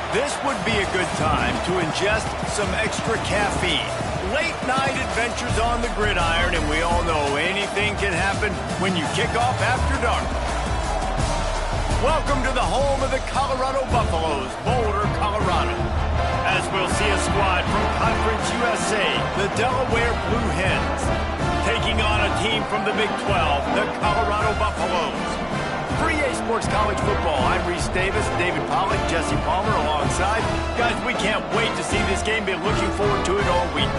This would be a good time to ingest some extra caffeine. Late night adventures on the gridiron, and we all know anything can happen when you kick off after dark. Welcome to the home of the Colorado Buffaloes, Boulder, Colorado. As we'll see a squad from Conference USA, the Delaware Blue Hens, taking on a team from the Big 12, the Colorado Buffaloes. For EA Sports College Football, I'm Reese Davis, David Pollack, Jesse Palmer alongside. Guys, we can't wait to see this game. Been looking forward to it all week.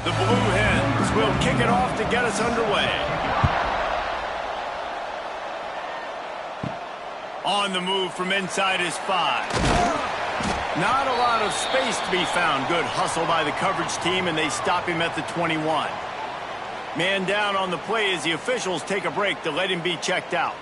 The Blue Hens will kick it off to get us underway. On the move from inside his 5. Not a lot of space to be found. Good hustle by the coverage team, and they stop him at the 21. Man down on the play as the officials take a break to let him be checked out.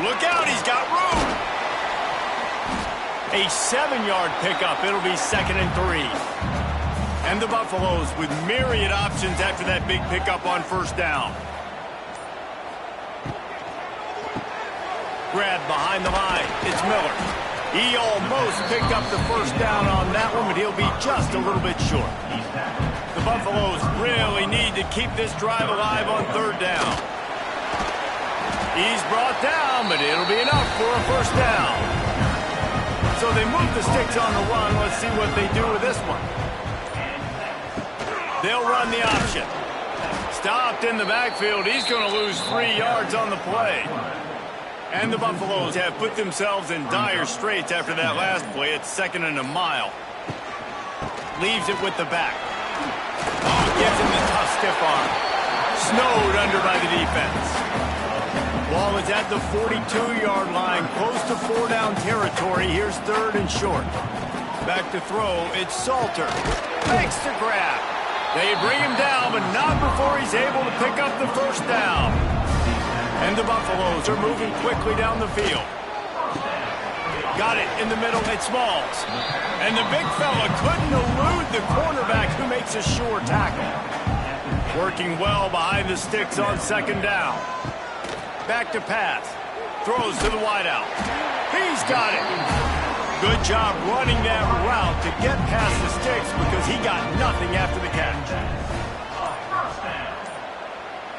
Look out, he's got room. A 7-yard pickup. It'll be 2nd and 3. And the Buffaloes with myriad options after that big pickup on first down. Grab behind the line. It's Miller. He almost picked up the first down on that one, but he'll be just a little bit short. The Buffaloes really need to keep this drive alive on third down. He's brought down, but it'll be enough for a first down. So they move the sticks on the run. Let's see what they do with this one. They'll run the option. Stopped in the backfield. He's going to lose 3 yards on the play. And the Buffaloes have put themselves in dire straits after that last play. It's 2nd and a mile. Leaves it with the back. Oh, gives him the tough stiff arm. Snowed under by the defense. Ball is at the 42-yard line, close to 4-down territory. Here's 3rd and short. Back to throw, it's Salter. Makes the grab. They bring him down, but not before he's able to pick up the first down. And the Buffaloes are moving quickly down the field. Got it in the middle, it's Smalls. And the big fella couldn't elude the cornerback who makes a sure tackle. Working well behind the sticks on 2nd down. Back to pass. Throws to the wideout. He's got it. Good job running that route to get past the sticks because he got nothing after the catch.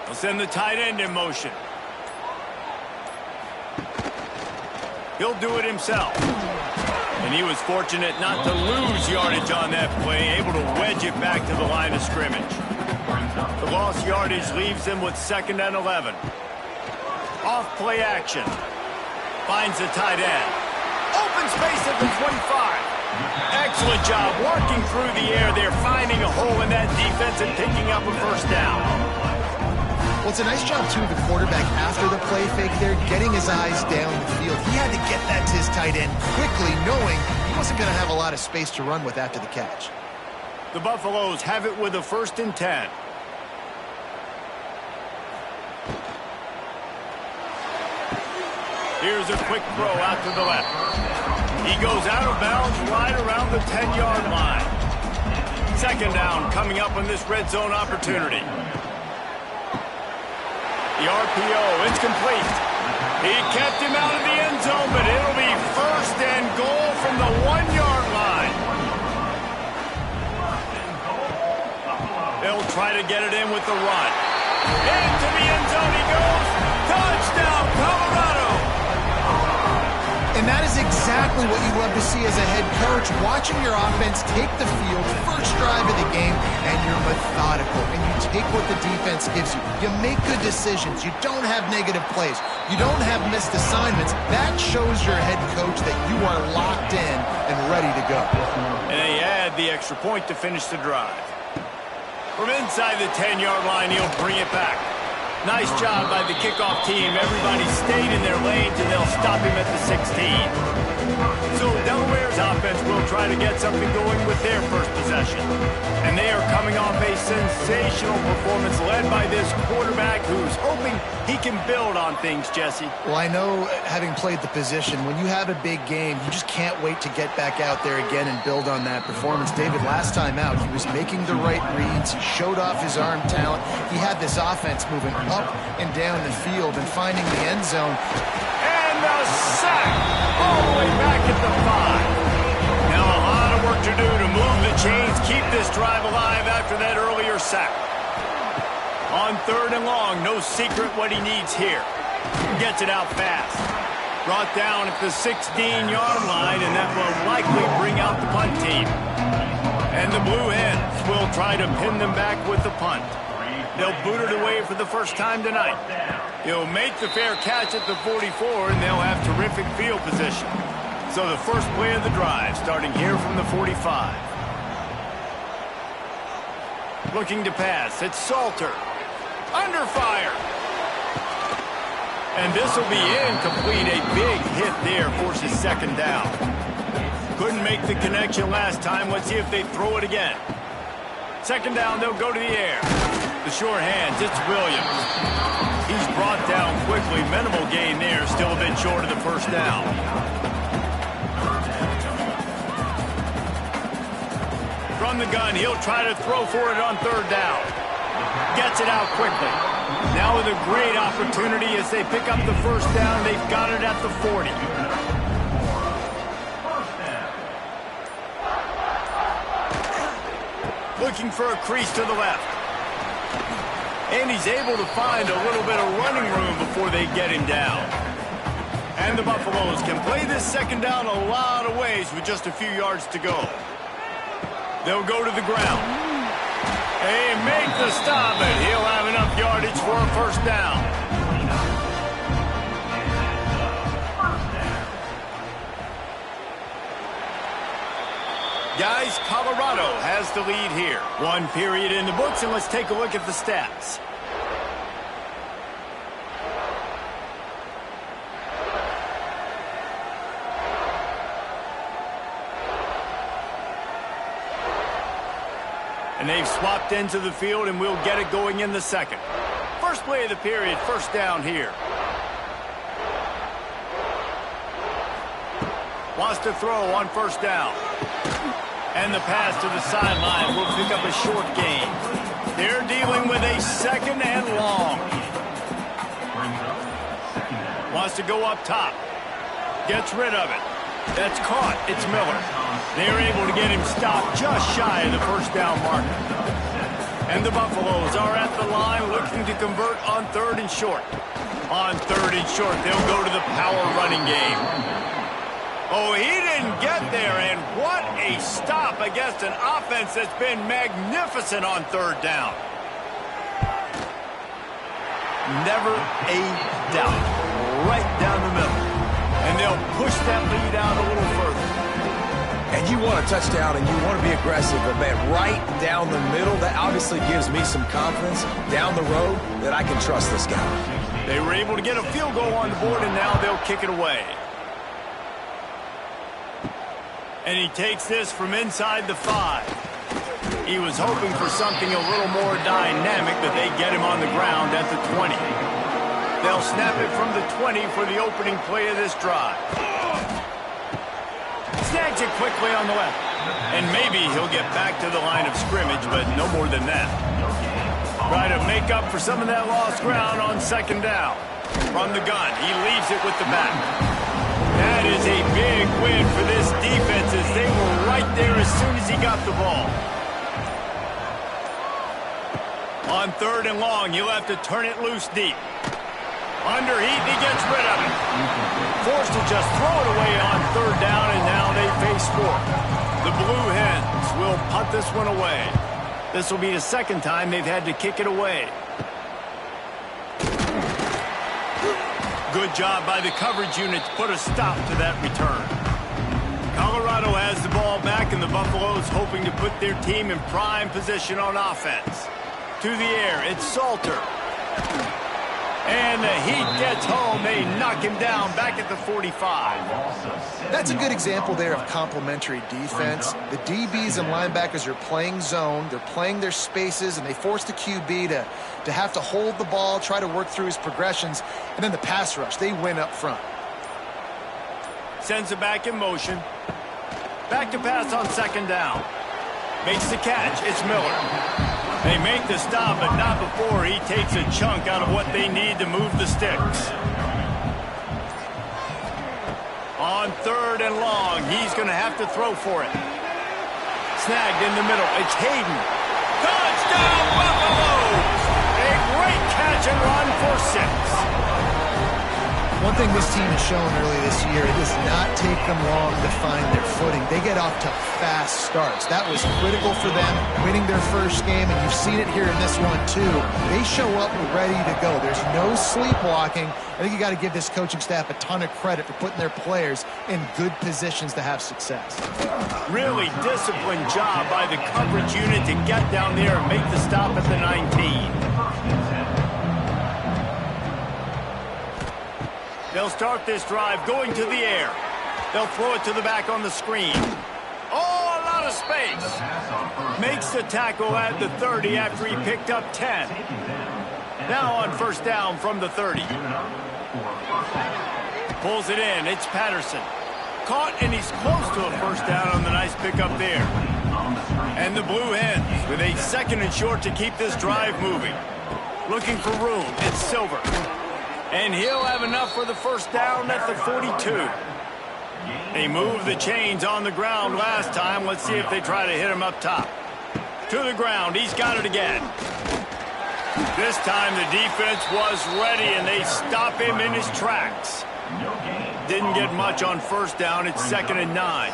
They'll send the tight end in motion. He'll do it himself. And he was fortunate not to lose yardage on that play, able to wedge it back to the line of scrimmage. The lost yardage leaves him with 2nd and 11. Off play action. Finds the tight end. Open space at the 25. Excellent job working through the air there, finding a hole in that defense and picking up a first down. Well, it's a nice job, too, of the quarterback after the play fake there, getting his eyes down the field. He had to get that to his tight end quickly, knowing he wasn't going to have a lot of space to run with after the catch. The Buffaloes have it with a 1st and 10. Here's a quick throw out to the left. He goes out of bounds right around the 10-yard line. 2nd down coming up on this red zone opportunity. The RPO, it's complete. He kept him out of the end zone, but it'll be 1st and goal from the 1-yard line. They'll try to get it in with the run. Into the end zone he goes. Touchdown, Colorado! And that is exactly exactly what you love to see as a head coach, watching your offense take the field, first drive of the game, and you're methodical, and you take what the defense gives you. You make good decisions. You don't have negative plays. You don't have missed assignments. That shows your head coach that you are locked in and ready to go. And they add the extra point to finish the drive. From inside the 10-yard line, he'll bring it back. Nice job by the kickoff team. Everybody stayed in their lanes, and they'll stop him at the 16. So Delaware's offense will try to get something going with their first possession. And they are coming off a sensational performance led by this quarterback who's hoping he can build on things, Jesse. Well, I know, having played the position, when you have a big game, you just can't wait to get back out there again and build on that performance. David, last time out, he was making the right reads. He showed off his arm talent. He had this offense moving up and down the field and finding the end zone. And the sack all the way back at the 5. Now a lot of work to do to move the chains, keep this drive alive after that earlier sack. On 3rd and long, no secret what he needs here. Gets it out fast. Brought down at the 16-yard line, and that will likely bring out the punt team. And the Blue Hens will try to pin them back with the punt. They'll boot it away for the first time tonight. He'll make the fair catch at the 44, and they'll have terrific field position. So the first play of the drive, starting here from the 45. Looking to pass, it's Salter. Under fire. And this will be incomplete. A big hit there forces 2nd down. Couldn't make the connection last time. Let's see if they throw it again. 2nd down, they'll go to the air. The short hands, it's Williams. He's brought down quickly. Minimal gain there, still a bit short of the first down. From the gun, he'll try to throw for it on 3rd down. Gets it out quickly. Now with a great opportunity as they pick up the first down. They've got it at the 40. Looking for a crease to the left. And he's able to find a little bit of running room before they get him down. And the Buffaloes can play this 2nd down a lot of ways with just a few yards to go. They'll go to the ground. They make the stop, and he'll have enough yardage for a first down. Guys, Colorado has the lead here. 1 period in the books, and let's take a look at the stats. And they've swapped into the field, and we'll get it going in the 2nd. First play of the period, first down here. Wants to throw on 1st down. And the pass to the sideline will pick up a short gain. They're dealing with a 2nd and long. Wants to go up top. Gets rid of it. That's caught. It's Miller. They're able to get him stopped just shy of the first down marker. And the Buffaloes are at the line looking to convert on 3rd and short. On 3rd and short, they'll go to the power running game. Oh, he didn't get there, and what a stop against an offense that's been magnificent on 3rd down. Never a doubt. Right down the middle. And they'll push that lead out a little further. And you want a touchdown, and you want to be aggressive, but man, right down the middle, that obviously gives me some confidence down the road that I can trust this guy. They were able to get a field goal on the board, and now they'll kick it away. And he takes this from inside the 5. He was hoping for something a little more dynamic, but they get him on the ground at the 20. They'll snap it from the 20 for the opening play of this drive. Snags it quickly on the left. And maybe he'll get back to the line of scrimmage, but no more than that. Try to make up for some of that lost ground on 2nd down. From the gun, he leaves it with the back. That is a big win for this defense as they were right there as soon as he got the ball. On 3rd and long, you'll have to turn it loose deep. Under heat, and he gets rid of it. Forced to just throw it away on third down, and now they face fourth. The Blue Hens will punt this one away. This will be the second time they've had to kick it away. Good job by the coverage unit to put a stop to that return. Colorado has the ball back, and the Buffaloes hoping to put their team in prime position on offense. To the air, it's Salter. And the Heat gets home. They knock him down back at the 45. That's a good example there of complementary defense. The DBs and linebackers are playing zone. They're playing their spaces, and they force the QB to have to hold the ball, try to work through his progressions, and then the pass rush. They win up front. Sends it back in motion. Back to pass on second down. Makes the catch. It's Miller. They make the stop, but not before he takes a chunk out of what they need to move the sticks. On third and long, he's going to have to throw for it. Snagged in the middle. It's Hayden. Touchdown, Buffaloes! A great catch and run for 6. One thing this team has shown early this year, it does not take them long to find their footing. They get off to fast starts. That was critical for them, winning their first game, and you've seen it here in this one too. They show up ready to go. There's no sleepwalking. I think you got to give this coaching staff a ton of credit for putting their players in good positions to have success. Really disciplined job by the coverage unit to get down there and make the stop at the 19. They'll start this drive going to the air. They'll throw it to the back on the screen. Oh, a lot of space. Makes the tackle at the 30 after he picked up 10. Now on first down from the 30. Pulls it in. It's Patterson. Caught, and he's close to a first down on the nice pickup there. And the Blue Hens with a second and short to keep this drive moving. Looking for room. It's Silver. And he'll have enough for the first down at the 42. They moved the chains on the ground last time. Let's see if they try to hit him up top. To the ground. He's got it again. This time the defense was ready, and they stop him in his tracks. Didn't get much on first down. It's 2nd and 9.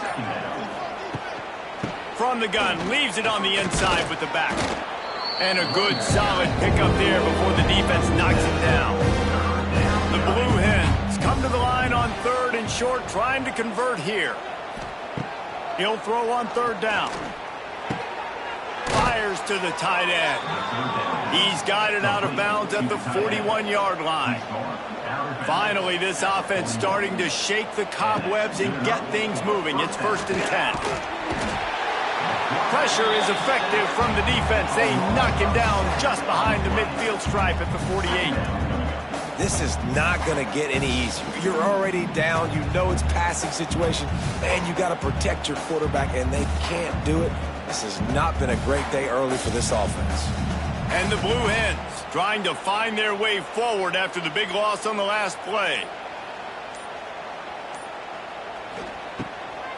From the gun. Leaves it on the inside with the back. And a good, solid pickup there before the defense knocks him down. The Blue Hens come to the line on third and short, trying to convert here. He'll throw on third down. Fires to the tight end. He's got it out of bounds at the 41-yard line. Finally, this offense starting to shake the cobwebs and get things moving. It's 1st and 10. Pressure is effective from the defense. They knock him down just behind the midfield stripe at the 48. This is not going to get any easier. You're already down. You know it's passing situation. Man, you got to protect your quarterback, and they can't do it. This has not been a great day early for this offense. And the Blue Hens trying to find their way forward after the big loss on the last play.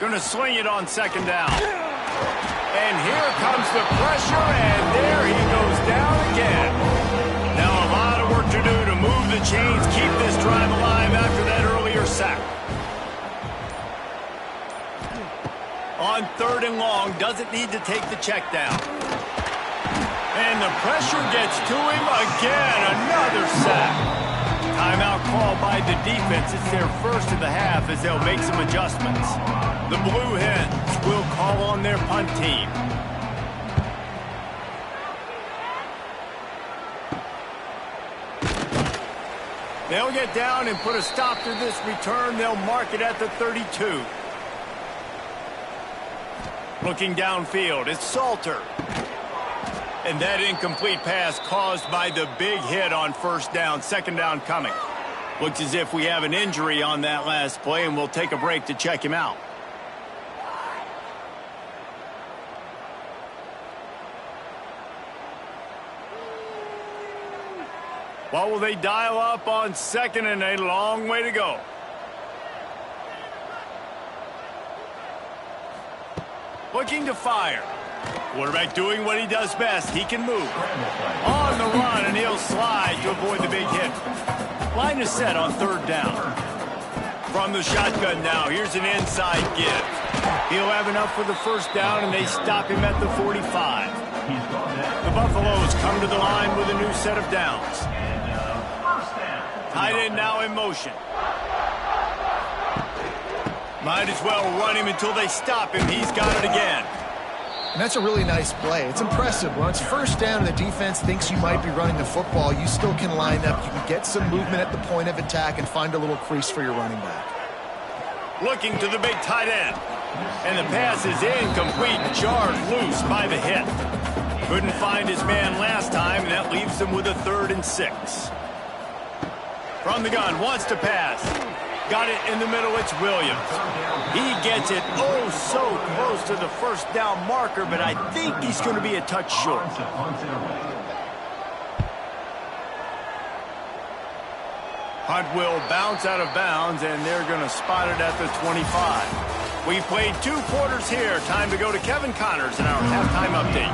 Going to swing it on second down. And here comes the pressure, and there he goes down again. Now a lot of work to do to move the chains, keep this drive alive after that earlier sack. On third and long, doesn't need to take the check down. And the pressure gets to him again, another sack. Timeout called by the defense. It's their first of the half as they'll make some adjustments. The Blue Hens will call on their punt team. They'll get down and put a stop to this return. They'll mark it at the 32. Looking downfield, it's Salter. And that incomplete pass caused by the big hit on first down. Second down coming. Looks as if we have an injury on that last play, and we'll take a break to check him out. What will they dial up on second, and a long way to go? Looking to fire. Quarterback doing what he does best. He can move. On the run, and he'll slide to avoid the big hit. Line is set on third down. From the shotgun now, here's an inside give. He'll have enough for the first down, and they stop him at the 45. The Buffaloes come to the line with a new set of downs. Tight end now in motion. Might as well run him until they stop him. He's got it again. And that's a really nice play. It's impressive. When it's first down and the defense thinks you might be running the football, you still can line up. You can get some movement at the point of attack and find a little crease for your running back. Looking to the big tight end. And the pass is incomplete, jarred loose by the hit. Couldn't find his man last time, and that leaves him with a 3rd and 6. From the gun, wants to pass. Got it in the middle, it's Williams. He gets it oh so close to the first down marker, but I think he's going to be a touch short. Hunt will bounce out of bounds, and they're going to spot it at the 25. We played 2 quarters here. Time to go to Kevin Connors in our halftime update.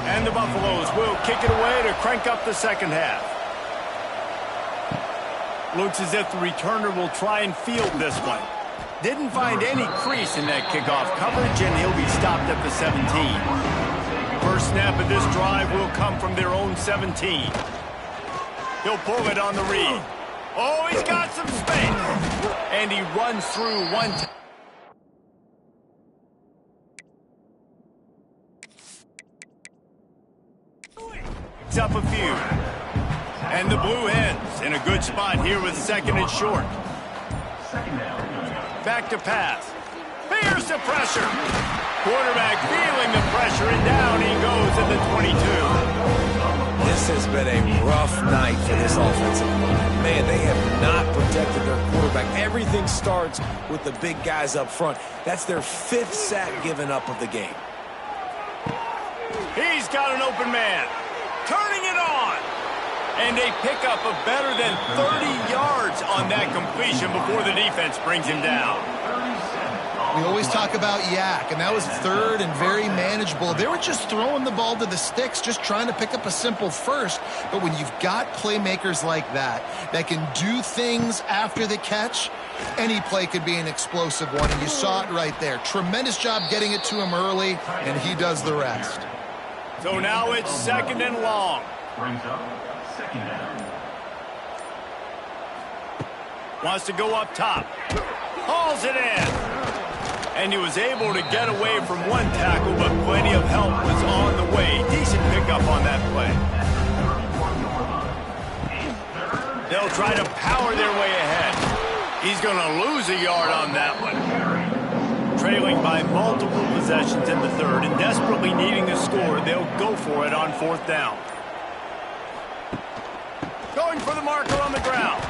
And the Buffaloes will kick it away to crank up the second half. Looks as if the returner will try and field this one. Didn't find any crease in that kickoff coverage, and he'll be stopped at the 17. First snap of this drive will come from their own 17. He'll pull it on the read. Oh, he's got some space. And he runs through one time. Picks up a few. And the Blue Hens in a good spot here with 2nd and short. Back to pass. Fears the pressure. Quarterback feeling the pressure, and down he goes at the 22. This has been a rough night for this offensive line. Man, they have not protected their quarterback. Everything starts with the big guys up front. That's their 5th sack given up of the game. He's got an open man. Turning it on. And they pick up a better than 30 yards on that completion before the defense brings him down. We always talk about yak, and that was 3rd and very manageable. They were just throwing the ball to the sticks, just trying to pick up a simple first. But when you've got playmakers like that can do things after the catch, any play could be an explosive one, and you saw it right there. Tremendous job getting it to him early, and he does the rest. So now it's 2nd and long. Brings up 2nd down. Wants to go up top. Hauls it in. And he was able to get away from one tackle, but plenty of help was on the way. Decent pickup on that play. They'll try to power their way ahead. He's going to lose a yard on that one. Trailing by multiple possessions in the 3rd and desperately needing to score, they'll go for it on 4th down. Going for the marker on the ground.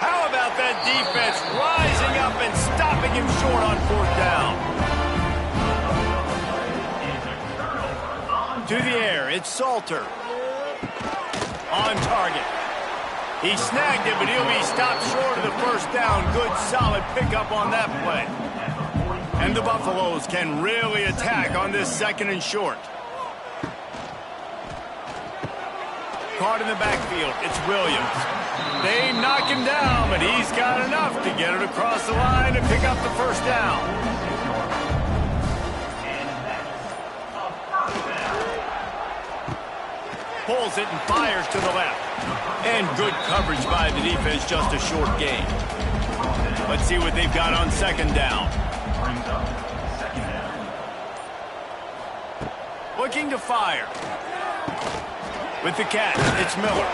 How about that defense rising up and stopping him short on 4th down? To the air, it's Salter. On target. He snagged it, but he'll be stopped short of the first down. Good, solid pickup on that play. And the Buffaloes can really attack on this 2nd and short. Caught in the backfield, it's Williams. They knock him down, but he's got enough to get it across the line and pick up the first down. Pulls it and fires to the left. And good coverage by the defense, just a short gain. Let's see what they've got on 2nd down. Looking to fire. With the catch, it's Miller.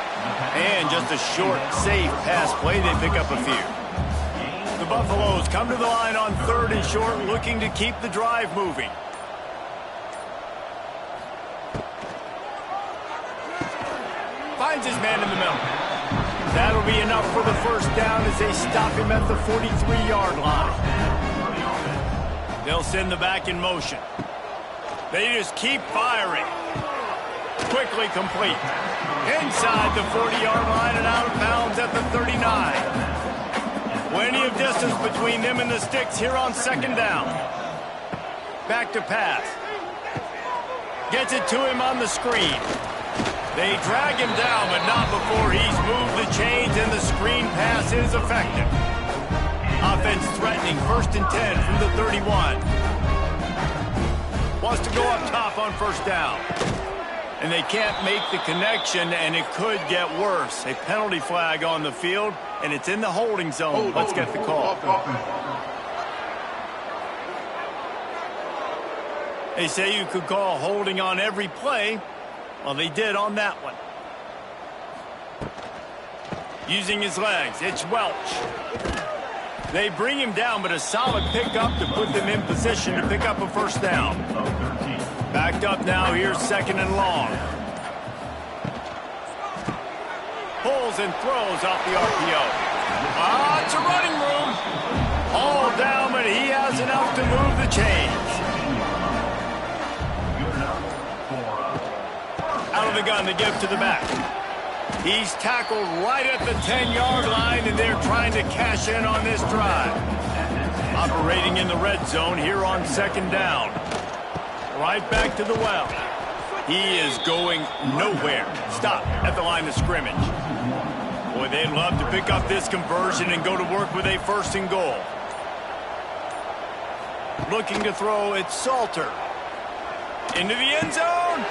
And just a short, safe pass play. They pick up a few. The Buffaloes come to the line on 3rd and short, looking to keep the drive moving. Finds his man in the middle. That'll be enough for the first down as they stop him at the 43-yard line. They'll send the back in motion. They just keep firing. Quickly complete. Inside the 40-yard line and out of bounds at the 39. Plenty of distance between them and the sticks here on 2nd down. Back to pass. Gets it to him on the screen. They drag him down, but not before he's moved the chains, and the screen pass is effective. Offense threatening, 1st and 10 from the 31. Wants to go up top on 1st down. And they can't make the connection, and it could get worse. A penalty flag on the field, and it's in the holding zone. Let's get the call. They say you could call holding on every play. Well, they did on that one. Using his legs, it's Welch. They bring him down, but a solid pickup to put them in position to pick up a 1st down. Backed up now, here's 2nd and long. Pulls and throws off the RPO. It's a running room. All down, but he has enough to move the chains. Out of the gun to give to the back. He's tackled right at the 10-yard line, and they're trying to cash in on this drive. Operating in the red zone here on 2nd down. Right back to the well. He is going nowhere. Stop at the line of scrimmage. Boy, they'd love to pick up this conversion and go to work with a 1st and goal. Looking to throw, it's Salter. Into the end zone.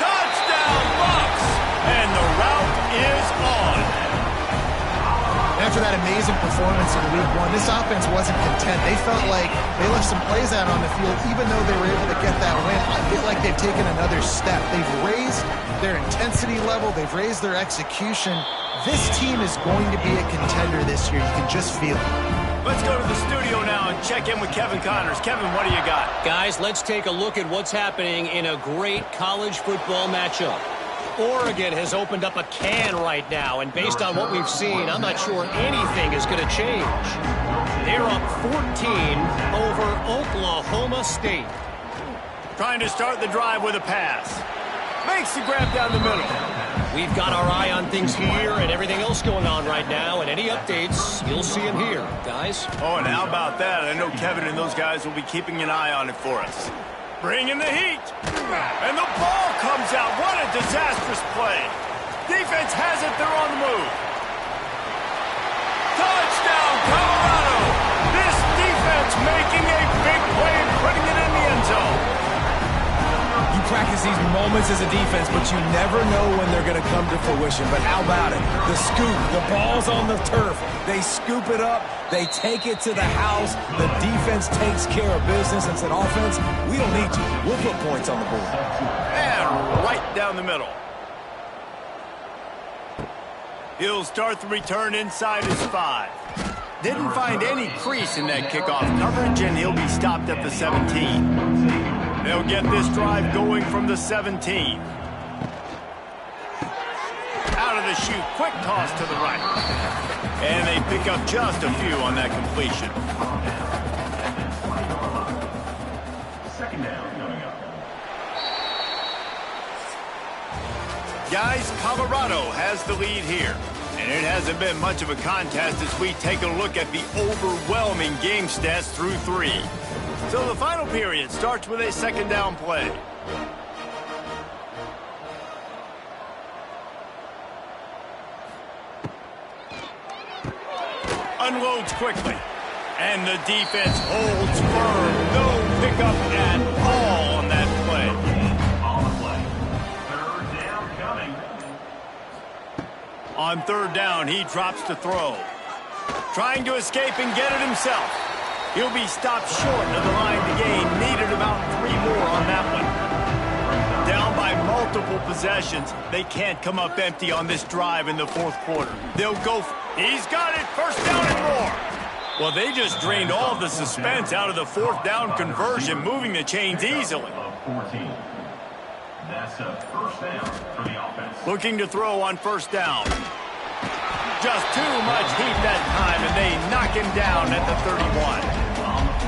Touchdown, Bucks! And the route is on. After that amazing performance in Week 1, this offense wasn't content. They felt like they left some plays out on the field, even though they were able to get that win. I feel like they've taken another step. They've raised their intensity level. They've raised their execution. This team is going to be a contender this year. You can just feel it. Let's go to the studio now and check in with Kevin Connors. Kevin, what do you got? Guys, let's take a look at what's happening in a great college football matchup. Oregon has opened up a can right now, and based on what we've seen, I'm not sure anything is going to change. They're up 14 over Oklahoma State. Trying to start the drive with a pass. Makes the grab down the middle. We've got our eye on things here and everything else going on right now, and any updates, you'll see them here, guys. Oh, and how about that? I know Kevin and those guys will be keeping an eye on it for us. Bringing the heat. And the ball comes out. What a disastrous play. Defense has it. They're on the move. Touchdown, Colorado. This defense making a big play and putting it in the end zone. You practice these moments as a defense, but you never know when they're going to come to fruition. But how about it? The scoop, the ball's on the turf. They scoop it up. They take it to the house. The defense takes care of business and said, offense, we don't need you. We'll put points on the board. And right down the middle. He'll start the return inside his 5. Didn't find any crease in that kickoff coverage, and he'll be stopped at the 17. They'll get this drive going from the 17. Out of the chute, quick toss to the right. And they pick up just a few on that completion. 2nd down coming up. Guys, Colorado has the lead here. And it hasn't been much of a contest as we take a look at the overwhelming game stats through 3. So the final period starts with a 2nd down play. Unloads quickly. And the defense holds firm. No pickup at all on that play. On the play. 3rd down coming. On 3rd down, he drops to throw. Trying to escape and get it himself. He'll be stopped short of the line to gain. Needed about 3 more on that one. Down by multiple possessions. They can't come up empty on this drive in the 4th quarter. They'll go. He's got it. 1st down and more. Well, they just drained all the suspense out of the 4th down conversion, moving the chains easily. 14. That's a 1st down for the offense. Looking to throw on 1st down. Just too much heat that time, and they knock him down at the 31.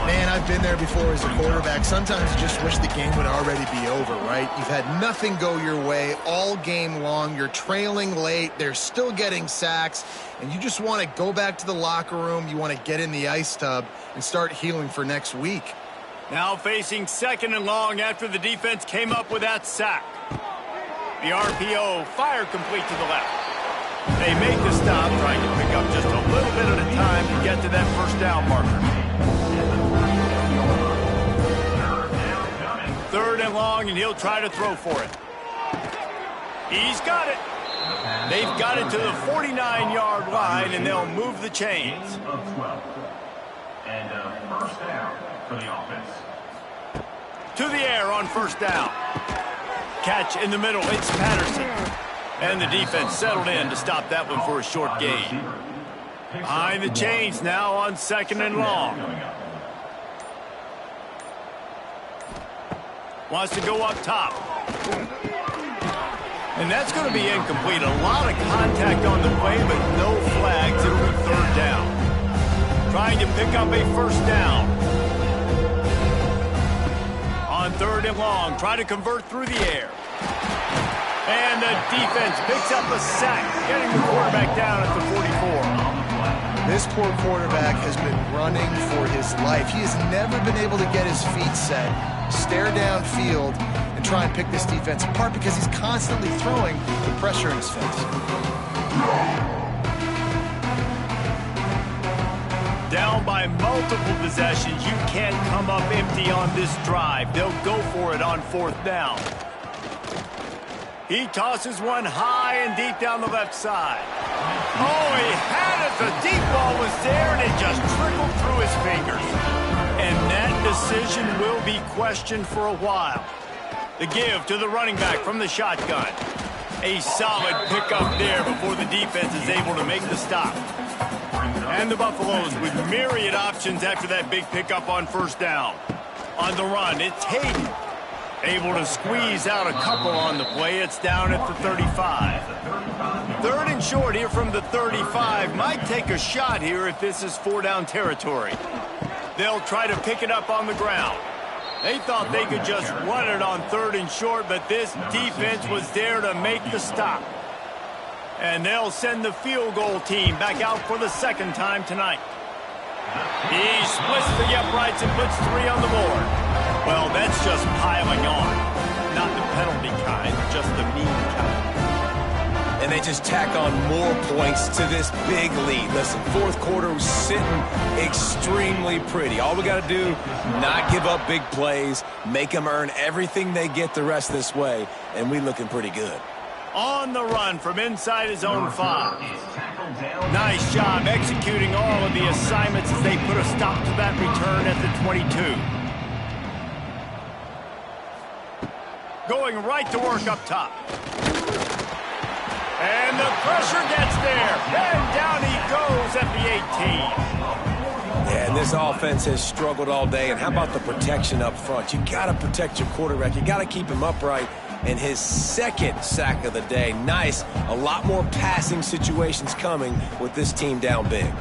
Man, I've been there before as a quarterback. Sometimes you just wish the game would already be over, right? You've had nothing go your way all game long. You're trailing late. They're still getting sacks. And you just want to go back to the locker room. You want to get in the ice tub and start healing for next week. Now facing 2nd and long after the defense came up with that sack. The RPO fire complete to the left. They make the stop, trying to pick up just a little bit at a time to get to that first down marker. Third and long, and he'll try to throw for it. He's got it. They've got it to the 49-yard line, and they'll move the chains. And first down for the offense. To the air on first down. Catch in the middle. It's Patterson. And the defense settled in to stop that one for a short gain. Behind the chains now on second and long. Wants to go up top. And that's going to be incomplete. A lot of contact on the play, but no flags. It'll be third down. Trying to pick up a first down. On third and long, try to convert through the air. And the defense picks up a sack, getting the quarterback down at the 44. This poor quarterback has been running for his life. He has never been able to get his feet set, stare downfield, and try and pick this defense apart because he's constantly throwing the pressure in his face. Down by multiple possessions, you can't come up empty on this drive. They'll go for it on fourth down. He tosses one high and deep down the left side. Oh, he had it. The deep ball was there, and it just trickled through his fingers. And that decision will be questioned for a while. The give to the running back from the shotgun. A solid pickup there before the defense is able to make the stop. And the Buffaloes with myriad options after that big pickup on first down. On the run, it's Hayden. Able to squeeze out a couple on the play. It's down at the 35. Third and short here from the 35. Might take a shot here if this is four-down territory. They'll try to pick it up on the ground. They thought they could just run it on third and short, but this defense was there to make the stop. And they'll send the field goal team back out for the second time tonight. He splits the uprights and puts 3 on the board. Well, that's just piling on. Not the penalty kind, just the mean kind. And they just tack on more points to this big lead. Listen, fourth quarter was sitting extremely pretty. All we got to do, not give up big plays, make them earn everything they get the rest of this way, and we looking pretty good. On the run from inside his own 5. Nice job executing all of the assignments as they put a stop to that return at the 22. Going right to work up top. And the pressure gets there. And down he goes at the 18. Yeah, and this offense has struggled all day. And how about the protection up front? You got to protect your quarterback. You got to keep him upright. And his second sack of the day. Nice. A lot more passing situations coming with this team down big.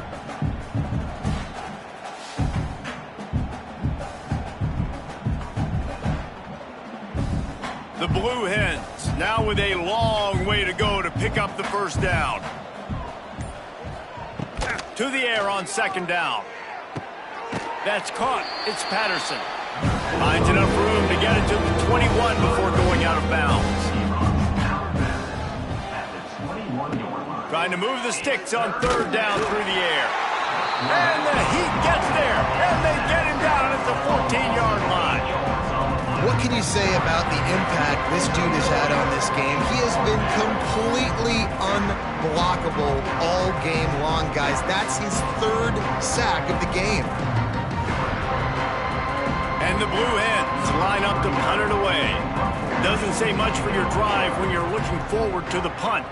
The Blue Hens now with a long way to go to pick up the first down. To the air on second down. That's caught. It's Patterson. Finds enough room to get it to the 21 before going out of bounds. Trying to move the sticks on third down through the air. And the Heat gets there. And they get him down at the 14-yard line. What can you say about the impact this dude has had on this game? He has been completely unblockable all game long, guys. That's his third sack of the game. And the Blue Hens line up to punt it away. Doesn't say much for your drive when you're looking forward to the punt.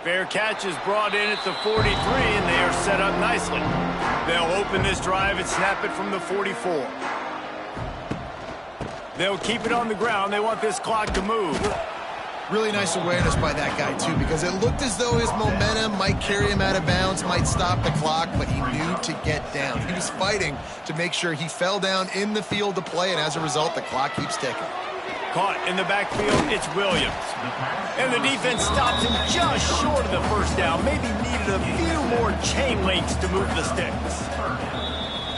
Fair catch is brought in at the 43, and they are set up nicely. They'll open this drive and snap it from the 44. They'll keep it on the ground. They want this clock to move. Really nice awareness by that guy, too, because it looked as though his momentum might carry him out of bounds, might stop the clock, but he knew to get down. He was fighting to make sure he fell down in the field to play, and as a result, the clock keeps ticking. Caught in the backfield, it's Williams. And the defense stops him just short of the first down. Maybe needed a few more chain links to move the sticks.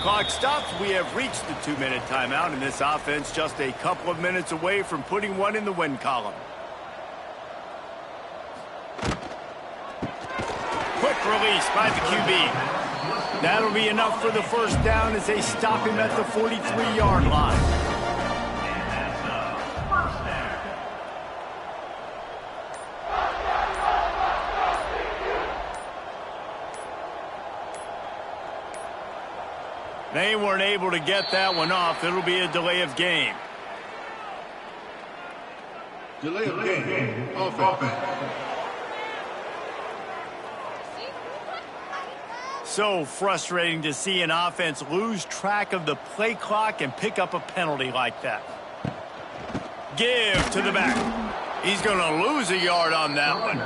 clock stops. We have reached the 2-minute timeout, and this offense just a couple of minutes away from putting one in the win column. Quick release by the QB. That'll be enough for the first down as they stop him at the 43-yard line. They weren't able to get that one off. It'll be a delay of game. Delay of game. Offense. So frustrating to see an offense lose track of the play clock and pick up a penalty like that. Give to the back. He's going to lose a yard on that one.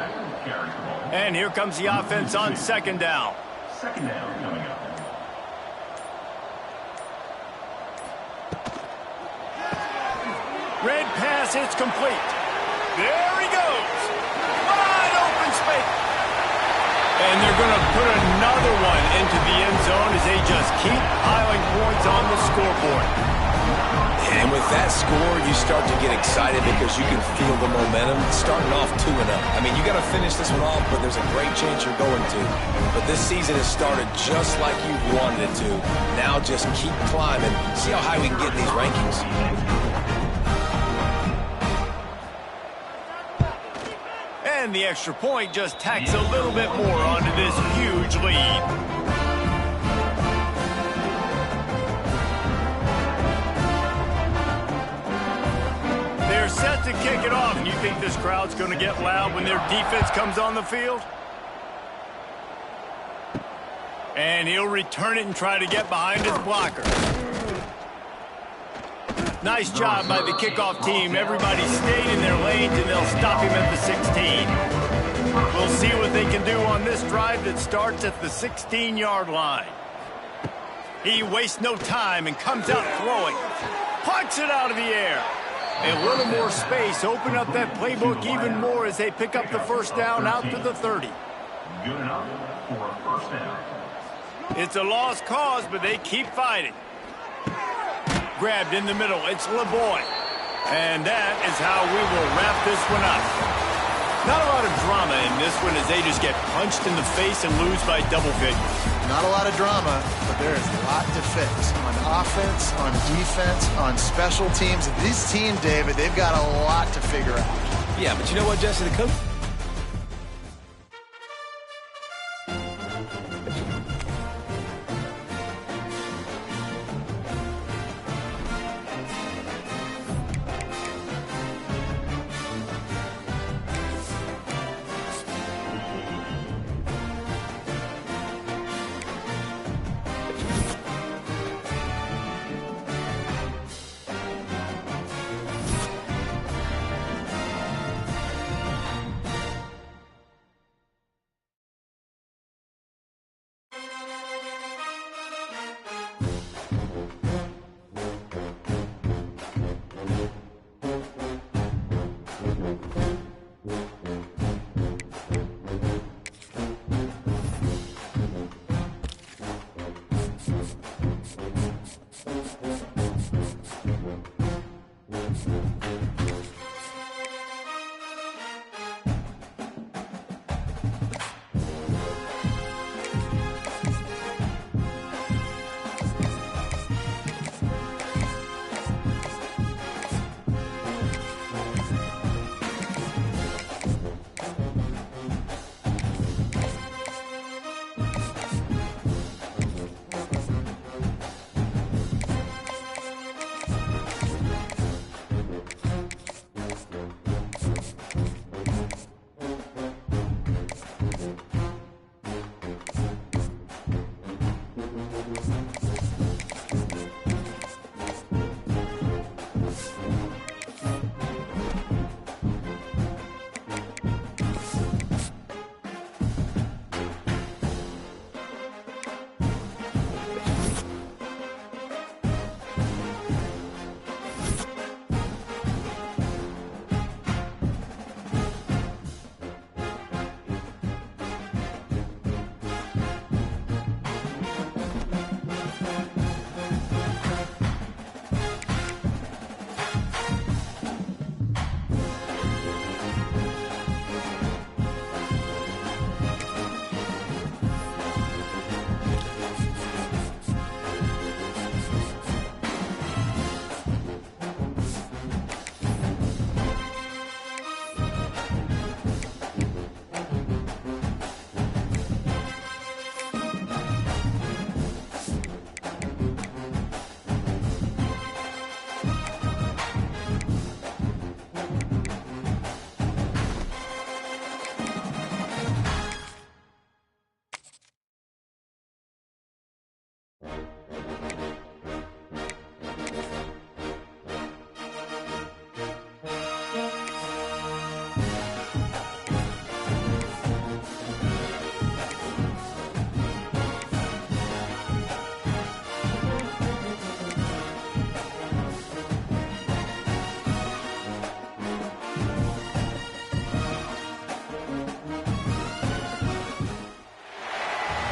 And here comes the offense on second down. Second down coming up. Red pass hits complete. There he goes. Wide open space. And they're going to put another one into the end zone as they just keep piling points on the scoreboard. And with that score, you start to get excited because you can feel the momentum starting off 2-0. I mean, you got to finish this one off, but there's a great chance you're going to. But this season has started just like you wanted it to. Now just keep climbing. See how high we can get in these rankings. And the extra point just tacks a little bit more onto this huge lead. They're set to kick it off. And you think this crowd's going to get loud when their defense comes on the field? And he'll return it and try to get behind his blocker. Nice job by the kickoff team. Everybody stayed in their lanes, and they'll stop him at the 16. We'll see what they can do on this drive that starts at the 16-yard line. He wastes no time and comes out throwing. Punts it out of the air. A little more space. Open up that playbook even more as they pick up the first down out to the 30. Good enough for a first down. It's a lost cause, but they keep fighting. Grabbed in the middle. It's LeBoy. And that is how we will wrap this one up. Not a lot of drama in this one as they just get punched in the face and lose by double figures. Not a lot of drama, but there is a lot to fix. On offense, on defense, on special teams. This team, David, they've got a lot to figure out. Yeah, but you know what, Jesse? The coach...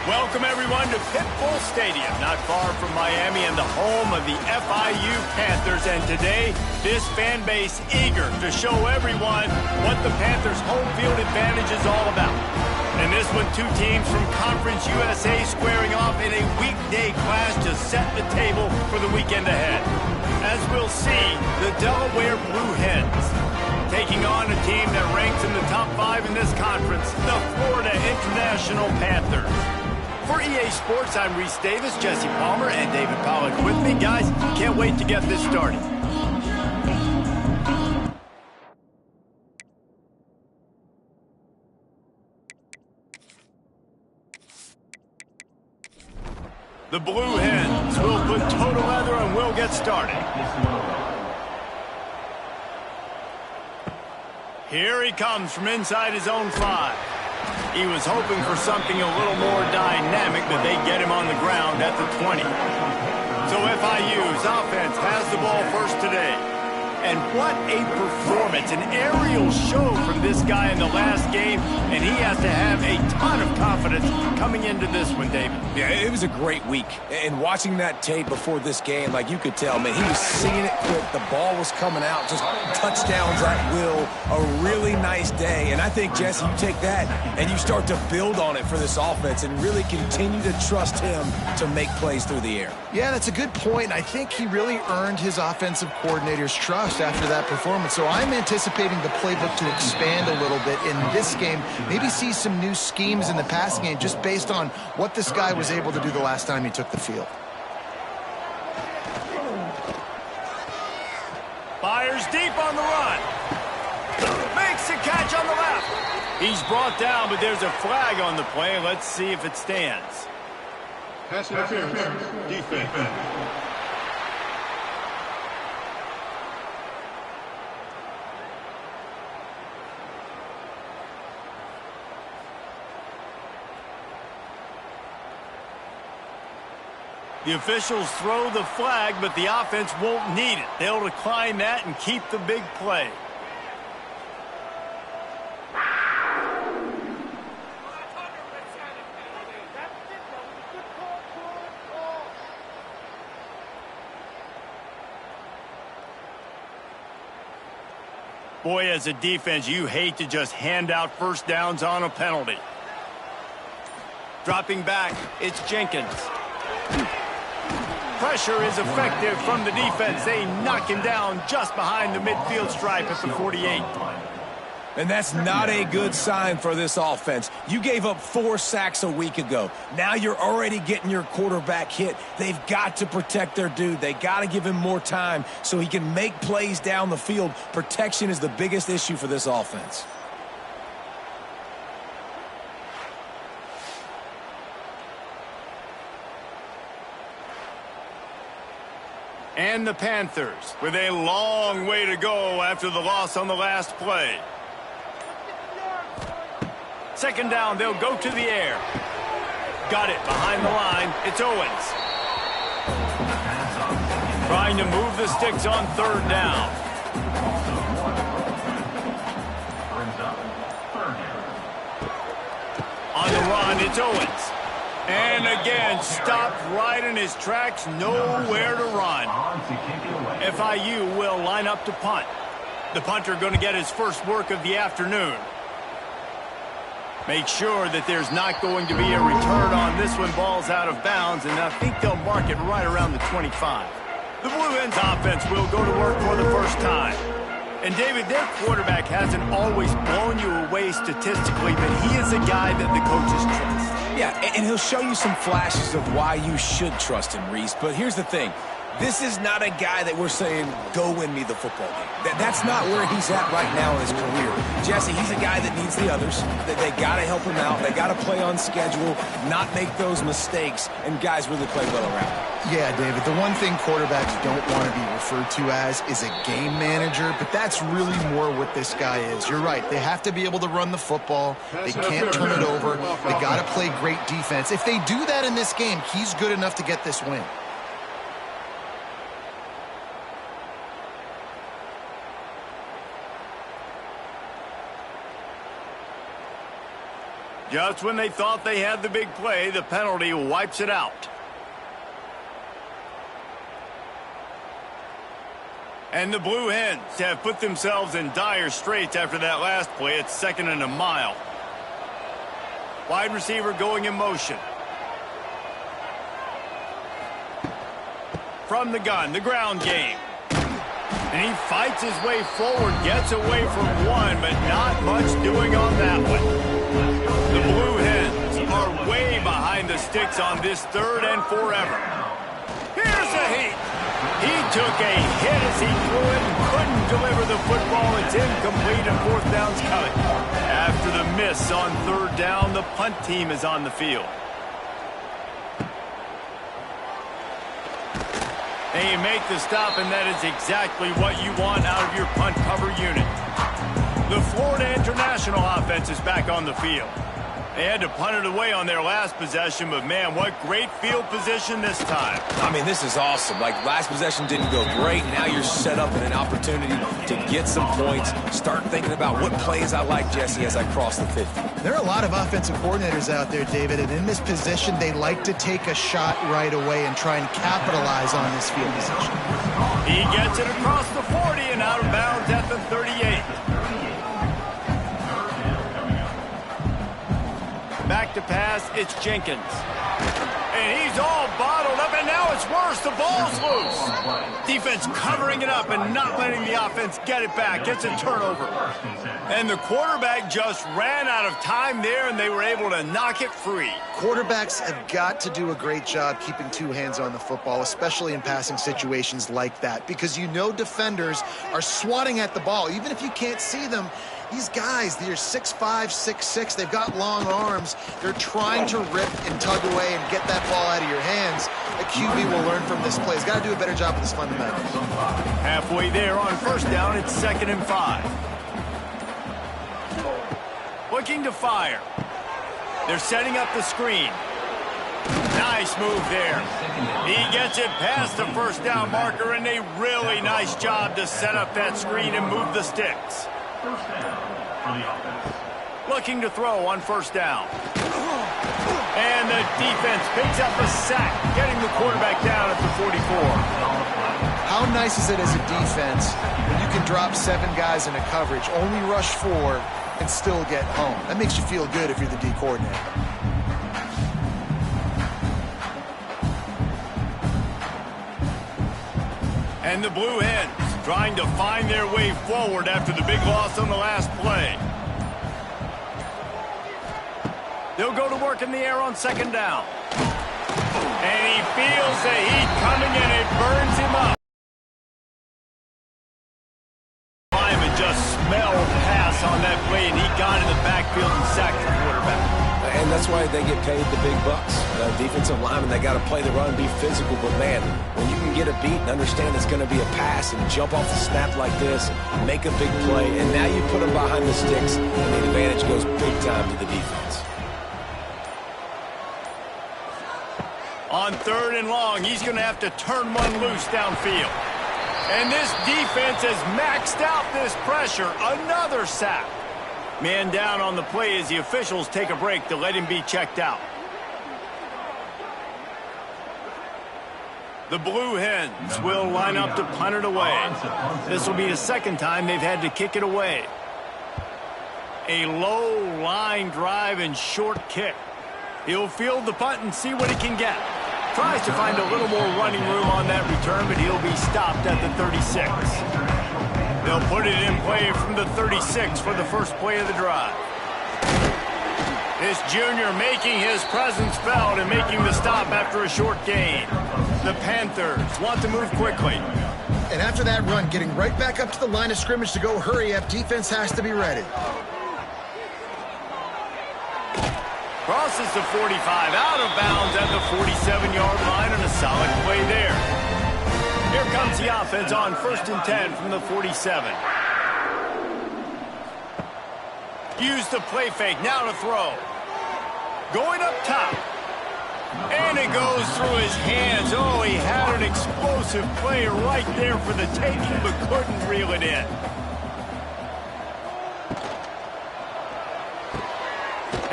Welcome, everyone, to Pitbull Stadium, not far from Miami and the home of the FIU Panthers. And today, this fan base eager to show everyone what the Panthers' home field advantage is all about. And this one, two teams from Conference USA squaring off in a weekday clash to set the table for the weekend ahead. As we'll see, the Delaware Blue Hens taking on a team that ranks in the top 5 in this conference, the Florida International Panthers. For EA Sports, I'm Reese Davis, Jesse Palmer, and David Pollack with me. Guys, can't wait to get this started. The Blue Hens will put toe to leather and we'll get started. Here he comes from inside his own 5. He was hoping for something a little more dynamic, but they get him on the ground at the 20. So FIU's offense has the ball first today. And what a performance, an aerial show from this guy in the last game, and he has to have a ton of confidence coming into this one, David. Yeah, it was a great week. And watching that tape before this game, like you could tell, man, he was seeing it quick. The ball was coming out, just touchdowns at will. A really nice day. And I think, Jesse, you take that and you start to build on it for this offense and really continue to trust him to make plays through the air. Yeah, that's a good point. I think he really earned his offensive coordinator's trust after that performance. So I'm anticipating the playbook to expand a little bit in this game. Maybe see some new schemes in the passing game just based on what this guy was able to do the last time he took the field. Fires deep on the run. Makes a catch on the left. He's brought down, but there's a flag on the play. Let's see if it stands. Pass interference. Defense. The officials throw the flag, but the offense won't need it. They'll decline that and keep the big play. Boy, as a defense, you hate to just hand out first downs on a penalty. Dropping back, it's Jenkins. Pressure is effective from the defense. They knock him down just behind the midfield stripe at the 48. And that's not a good sign for this offense. You gave up 4 sacks a week ago. Now you're already getting your quarterback hit. They've got to protect their dude. They got to give him more time so he can make plays down the field. Protection is the biggest issue for this offense. And the Panthers with a long way to go after the loss on the last play. Second down, they'll go to the air. Got it behind the line. It's Owens. Trying to move the sticks on third down. On the run, it's Owens. And again, stopped right in his tracks, nowhere to run. FIU will line up to punt. The punter going to get his first work of the afternoon. Make sure that there's not going to be a return on this one. Ball's out of bounds, and I think they'll mark it right around the 25. The Blue Hens offense will go to work for the first time. And, David, their quarterback hasn't always blown you away statistically, but he is a guy that the coaches trust. Yeah, and he'll show you some flashes of why you should trust him, Reese. But here's the thing. This is not a guy that we're saying, go win me the football game. That's not where he's at right now in his career. Jesse, he's a guy that needs the others. They got to help him out. They got to play on schedule, not make those mistakes, and guys really play well around him. Yeah, David, the one thing quarterbacks don't want to be referred to as is a game manager, but that's really more what this guy is. You're right. They have to be able to run the football. They can't turn it over. They got to play great defense. If they do that in this game, he's good enough to get this win. Just when they thought they had the big play, the penalty wipes it out. And the Blue Hens have put themselves in dire straits after that last play. It's 2nd and a mile. Wide receiver going in motion. From the gun, the ground game. And he fights his way forward, gets away from one, but not much doing on that one. The Blue Hens are way behind the sticks on this 3rd and forever. Here's a heat. He took a hit as he threw it and couldn't deliver the football. It's incomplete and 4th down's coming. After the miss on 3rd down, the punt team is on the field. They make the stop, and that is exactly what you want out of your punt cover unit. The Florida International offense is back on the field. They had to punt it away on their last possession, but man, what great field position this time. I mean, this is awesome. Like, last possession didn't go great. Now you're set up in an opportunity to get some points. Start thinking about what plays I like, Jesse, as I cross the 50. There are a lot of offensive coordinators out there, David, and in this position, they like to take a shot right away and try and capitalize on this field position. He gets it across the 40 and out of bounds at the 38. Back to pass, it's Jenkins. And he's all bottled up, and now it's worse. The ball's loose. Defense covering it up and not letting the offense get it back. Gets a turnover. And the quarterback just ran out of time there, and they were able to knock it free. Quarterbacks have got to do a great job keeping 2 hands on the football, especially in passing situations like that, because you know defenders are swatting at the ball. Even if you can't see them, these guys, they're 6'5", 6'6", they've got long arms. They're trying to rip and tug away and get that ball out of your hands. A QB will learn from this play. He's got to do a better job with his fundamentals. Halfway there on 1st down, it's 2nd and 5. Looking to fire. They're setting up the screen. Nice move there. He gets it past the 1st down marker, and a really nice job to set up that screen and move the sticks. 1st down for the offense. Looking to throw on 1st down. And the defense picks up a sack, getting the quarterback down at the 44. How nice is it as a defense when you can drop 7 guys in a coverage, only rush 4, and still get home? That makes you feel good if you're the D coordinator. And the Blue Hens trying to find their way forward after the big loss on the last play. They'll go to work in the air on 2nd down. And he feels the heat coming, and it burns him up. Lyman just smelled pass on that play, and he got in the backfield and sacked the quarterback. And that's why they get paid the big bucks. Defensive linemen, they got to play the run, be physical. But, man, when you can get a beat and understand it's going to be a pass and jump off the snap like this, make a big play, and now you put them behind the sticks, and the advantage goes big time to the defense. On 3rd and long, he's going to have to turn one loose downfield. And this defense has maxed out this pressure. Another sack. Man down on the play as the officials take a break to let him be checked out. The Blue Hens will line up to punt it away. This will be the 2nd time they've had to kick it away. A low line drive and short kick. He'll field the punt and see what he can get. Tries to find a little more running room on that return, but he'll be stopped at the 36. They'll put it in play from the 36 for the first play of the drive. This junior making his presence felt and making the stop after a short gain. The Panthers want to move quickly. And after that run, getting right back up to the line of scrimmage to go hurry up, defense has to be ready. Crosses the 45, out of bounds at the 47-yard line, and a solid play there. Here comes the offense on 1st and 10 from the 47. Use the play fake, now to throw. Going up top. And it goes through his hands. Oh, he had an explosive play right there for the taking, but couldn't reel it in.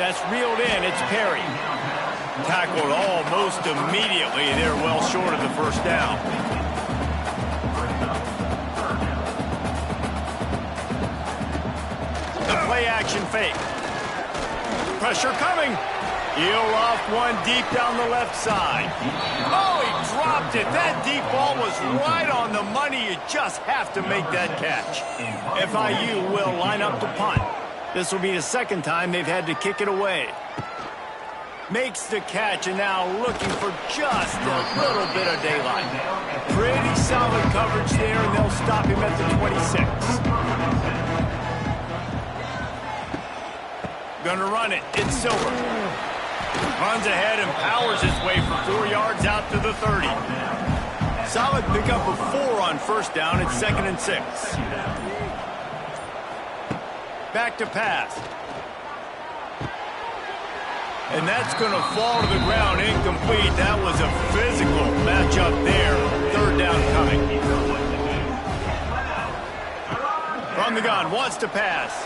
That's reeled in. It's Perry. Tackled almost immediately. They're well short of the first down. The play action fake. Pressure coming. He'll off one deep down the left side. Oh, he dropped it. That deep ball was right on the money. You just have to make that catch. FIU will line up to punt. This will be the second time they've had to kick it away. Makes the catch, and now looking for just a little bit of daylight. Pretty solid coverage there, and they'll stop him at the 26. Gonna run it. It's Silver. Runs ahead and powers his way for 4 yards out to the 30. Solid pickup of 4 on first down. It's 2nd and 6. Back to pass. And that's going to fall to the ground incomplete. That was a physical matchup there. 3rd down coming. From the gun, wants to pass.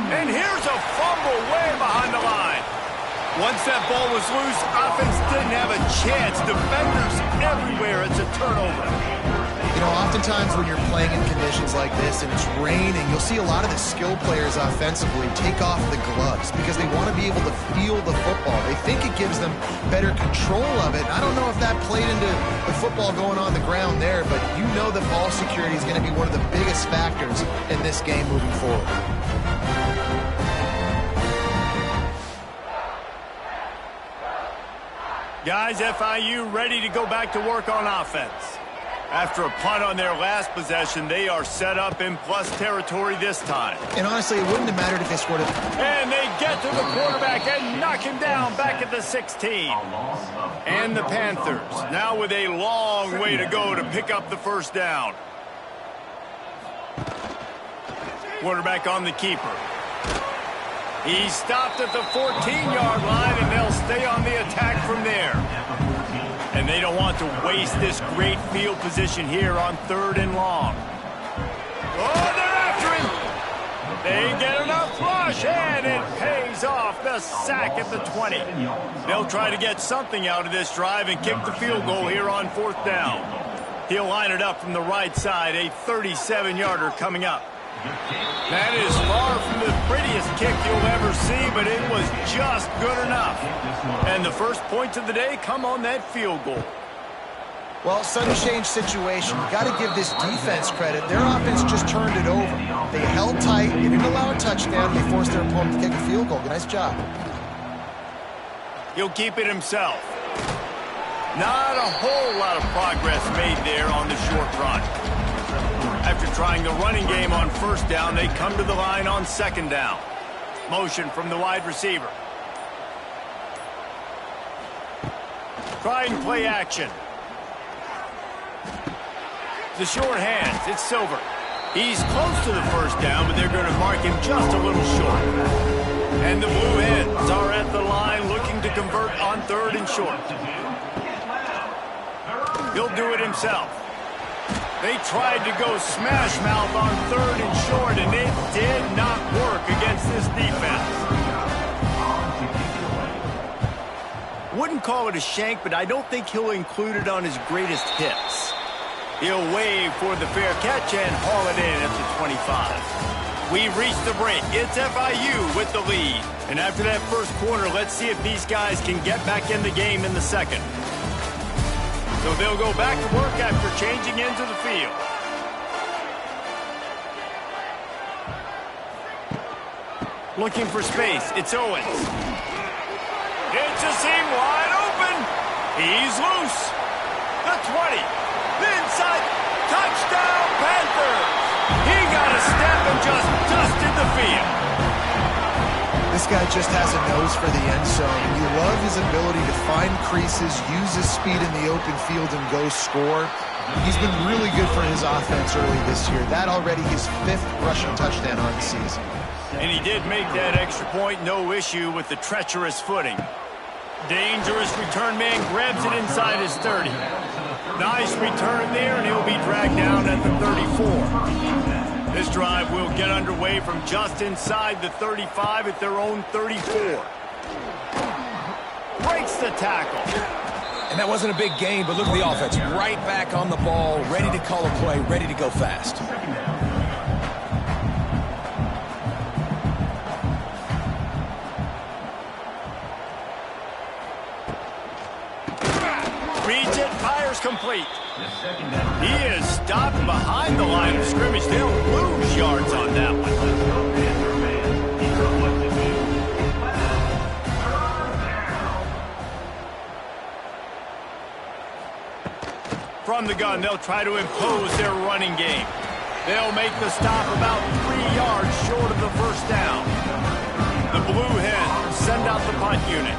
And here's a fumble way behind the line. Once that ball was loose, offense didn't have a chance. Defenders everywhere. It's a turnover. You know, oftentimes when you're playing in conditions like this and it's raining, you'll see a lot of the skill players offensively take off the gloves because they want to be able to feel the football. They think it gives them better control of it. I don't know if that played into the football going on the ground there, but you know that ball security is going to be one of the biggest factors in this game moving forward. Guys, FIU ready to go back to work on offense. After a punt on their last possession, they are set up in plus territory this time. And honestly, it wouldn't have mattered if they scored it. And they get to the quarterback and knock him down back at the 16. And the Panthers now with a long way to go to pick up the first down. Quarterback on the keeper. He stopped at the 14-yard line, and they'll stay on the attack from there. And they don't want to waste this great field position here on 3rd and long. Oh, they're after him. They get enough rush, and it pays off. The sack at the 20. They'll try to get something out of this drive and kick the field goal here on 4th down. He'll line it up from the right side, a 37-yarder coming up. That is far from the prettiest kick you'll ever see, but it was just good enough. And the first points of the day come on that field goal. Well, sudden change situation. You got to give this defense credit. Their offense just turned it over. They held tight. They didn't allow a touchdown. They forced their opponent to kick a field goal. Nice job. He'll keep it himself. Not a whole lot of progress made there on the short run. After trying the running game on first down, they come to the line on 2nd down. Motion from the wide receiver. Trying play action. The short hands, it's Silver. He's close to the first down, but they're going to mark him just a little short. And the Blue Hens are at the line looking to convert on 3rd and short. He'll do it himself. They tried to go smash mouth on 3rd and short, and it did not work against this defense. Wouldn't call it a shank, but I don't think he'll include it on his greatest hits. He'll wave for the fair catch and haul it in at the 25. We've reached the break. It's FIU with the lead. And after that first quarter, let's see if these guys can get back in the game in the second. So they'll go back to work after changing into the field. Looking for space. It's Owens. It's a seam wide open. He's loose. The 20. The inside. Touchdown, Panthers. He got a step and just dusted the field. This guy just has a nose for the end zone, and you love his ability to find creases, use his speed in the open field, and go score. He's been really good for his offense early this year. That already his 5th rushing touchdown on the season. And he did make that extra point, no issue with the treacherous footing. Dangerous return man grabs it inside his 30. Nice return there, and he'll be dragged down at the 34. This drive will get underway from just inside the 35 at their own 34. Breaks the tackle. And that wasn't a big gain, but look at the offense. Right back on the ball, ready to call a play, ready to go fast. Reads it, fires complete. He is stopped behind the line of scrimmage. They'll lose yards on that one. From the gun, they'll try to impose their running game. They'll make the stop about 3 yards short of the first down. The Blue Hens send out the punt unit.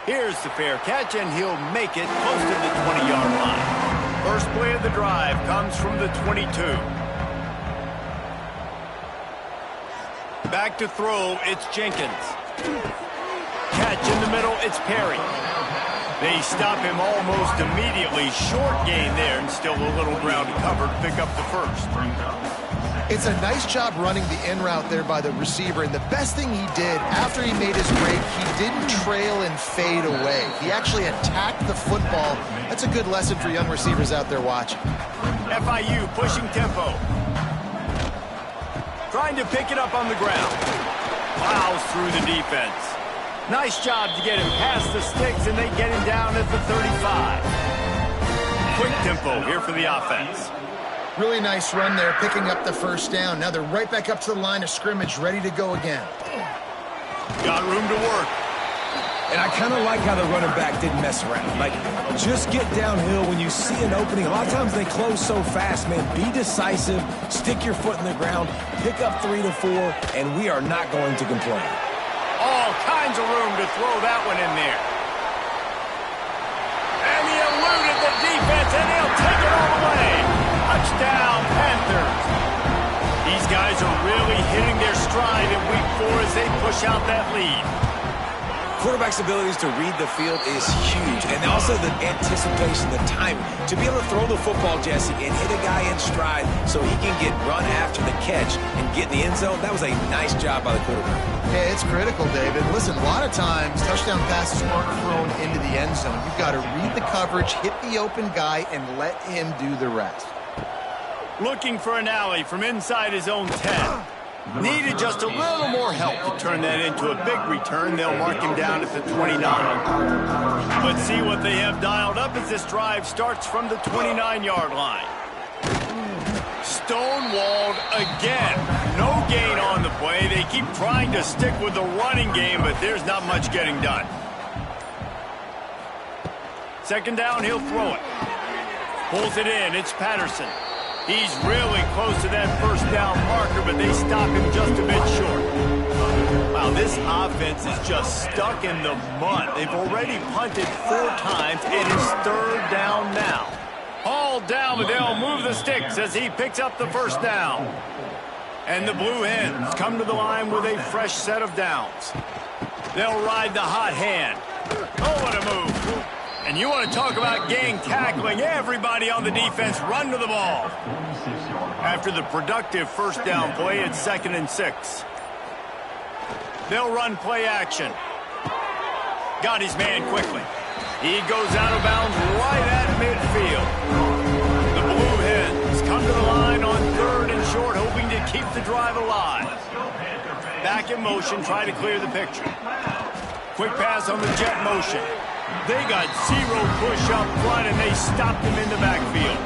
Here's the fair catch, and he'll make it close to the 20-yard line. First play of the drive comes from the 22. Back to throw, it's Jenkins. Catch in the middle, it's Perry. They stop him almost immediately. Short gain there, and still a little ground to cover to pick up the first. It's a nice job running the in route there by the receiver, and the best thing he did after he made his break, he didn't trail and fade away. He actually attacked the football. That's a good lesson for young receivers out there watching. FIU pushing tempo. Trying to pick it up on the ground. Plows through the defense. Nice job to get him past the sticks, and they get him down at the 35. Quick tempo here for the offense. Really nice run there, picking up the first down. Now they're right back up to the line of scrimmage, ready to go again. Got room to work. And I kind of like how the running back didn't mess around. Like, just get downhill when you see an opening. A lot of times they close so fast, man. Be decisive, stick your foot in the ground, pick up 3 to 4, and we are not going to complain. All kinds of room to throw that one in there. And he eluded the defense, and he'll take it all the way. Touchdown, Panthers. These guys are really hitting their stride in week 4 as they push out that lead. Quarterback's abilities to read the field is huge, and also the anticipation, the timing. To be able to throw the football, Jesse, and hit a guy in stride so he can get run after the catch and get in the end zone, that was a nice job by the quarterback. Yeah, it's critical, David. Listen, a lot of times, touchdown passes aren't thrown into the end zone. You've got to read the coverage, hit the open guy, and let him do the rest. Looking for an alley from inside his own 10. Needed just a little more help to turn that into a big return. They'll mark him down at the 29. Let's see what they have dialed up as this drive starts from the 29-yard line. Stonewalled again. No gain on the play. They keep trying to stick with the running game, but there's not much getting done. Second down, he'll throw it. Pulls it in. It's Patterson. He's really close to that first down marker, but they stop him just a bit short. Wow, this offense is just stuck in the mud. They've already punted 4 times. It is third down now. Hauled down, but they'll move the sticks as he picks up the first down. And the Blue Hens come to the line with a fresh set of downs. They'll ride the hot hand. Oh, what a move. And you want to talk about gang tackling. Everybody on the defense run to the ball. After the productive first down play, it's 2nd and 6. They'll run play action. Got his man quickly. He goes out of bounds right at midfield. The Blue Hens come to the line on 3rd and short, hoping to keep the drive alive. Back in motion, try to clear the picture. Quick pass on the jet motion. They got 0 push up front, and they stopped him in the backfield.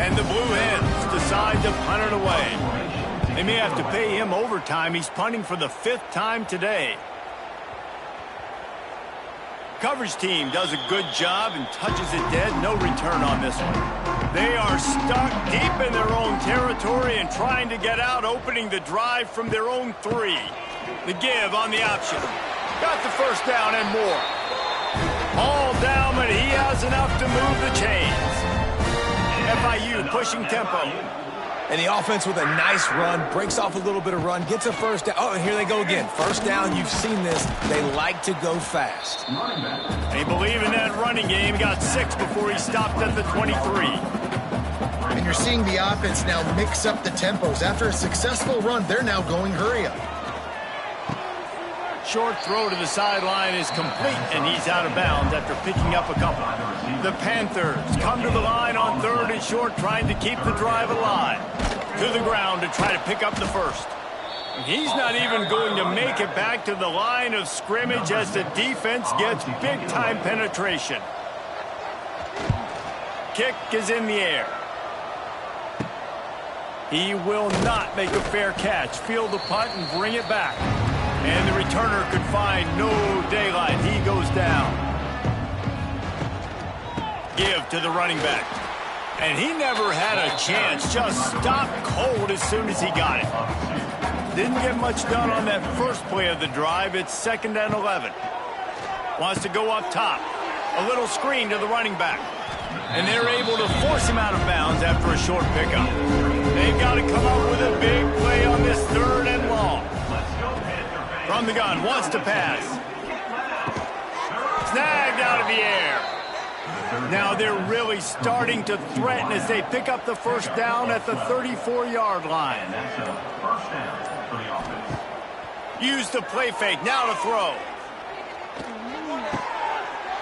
And the Blue Hens decide to punt it away. They may have to pay him overtime. He's punting for the 5th time today. Coverage team does a good job and touches it dead. No return on this one. They are stuck deep in their own territory and trying to get out, opening the drive from their own 3. The give on the option. Got the first down and more. All down, but he has enough to move the chains. FIU pushing tempo. And the offense with a nice run, breaks off a little bit of run, gets a first down. Oh, and here they go again. First down, you've seen this. They like to go fast. They believe in that running game. He got 6 before he stopped at the 23. And you're seeing the offense now mix up the tempos. After a successful run, they're now going hurry up. Short throw to the sideline is complete, and he's out of bounds after picking up a couple. The Panthers come to the line on 3rd and short, trying to keep the drive alive. To the ground to try to pick up the first. He's not even going to make it back to the line of scrimmage as the defense gets big-time penetration. Kick is in the air. He will not make a fair catch. Field the punt and bring it back. And the returner could find no daylight. He goes down. Give to the running back. And he never had a chance. Just stopped cold as soon as he got it. Didn't get much done on that first play of the drive. It's 2nd and 11. Wants to go up top. A little screen to the running back. And they're able to force him out of bounds after a short pickup. They've got to come up with a big play on this 3rd and long. From the gun, wants to pass. Snagged out of the air. Now they're really starting to threaten as they pick up the first down at the 34-yard line. Use the play fake, now to throw.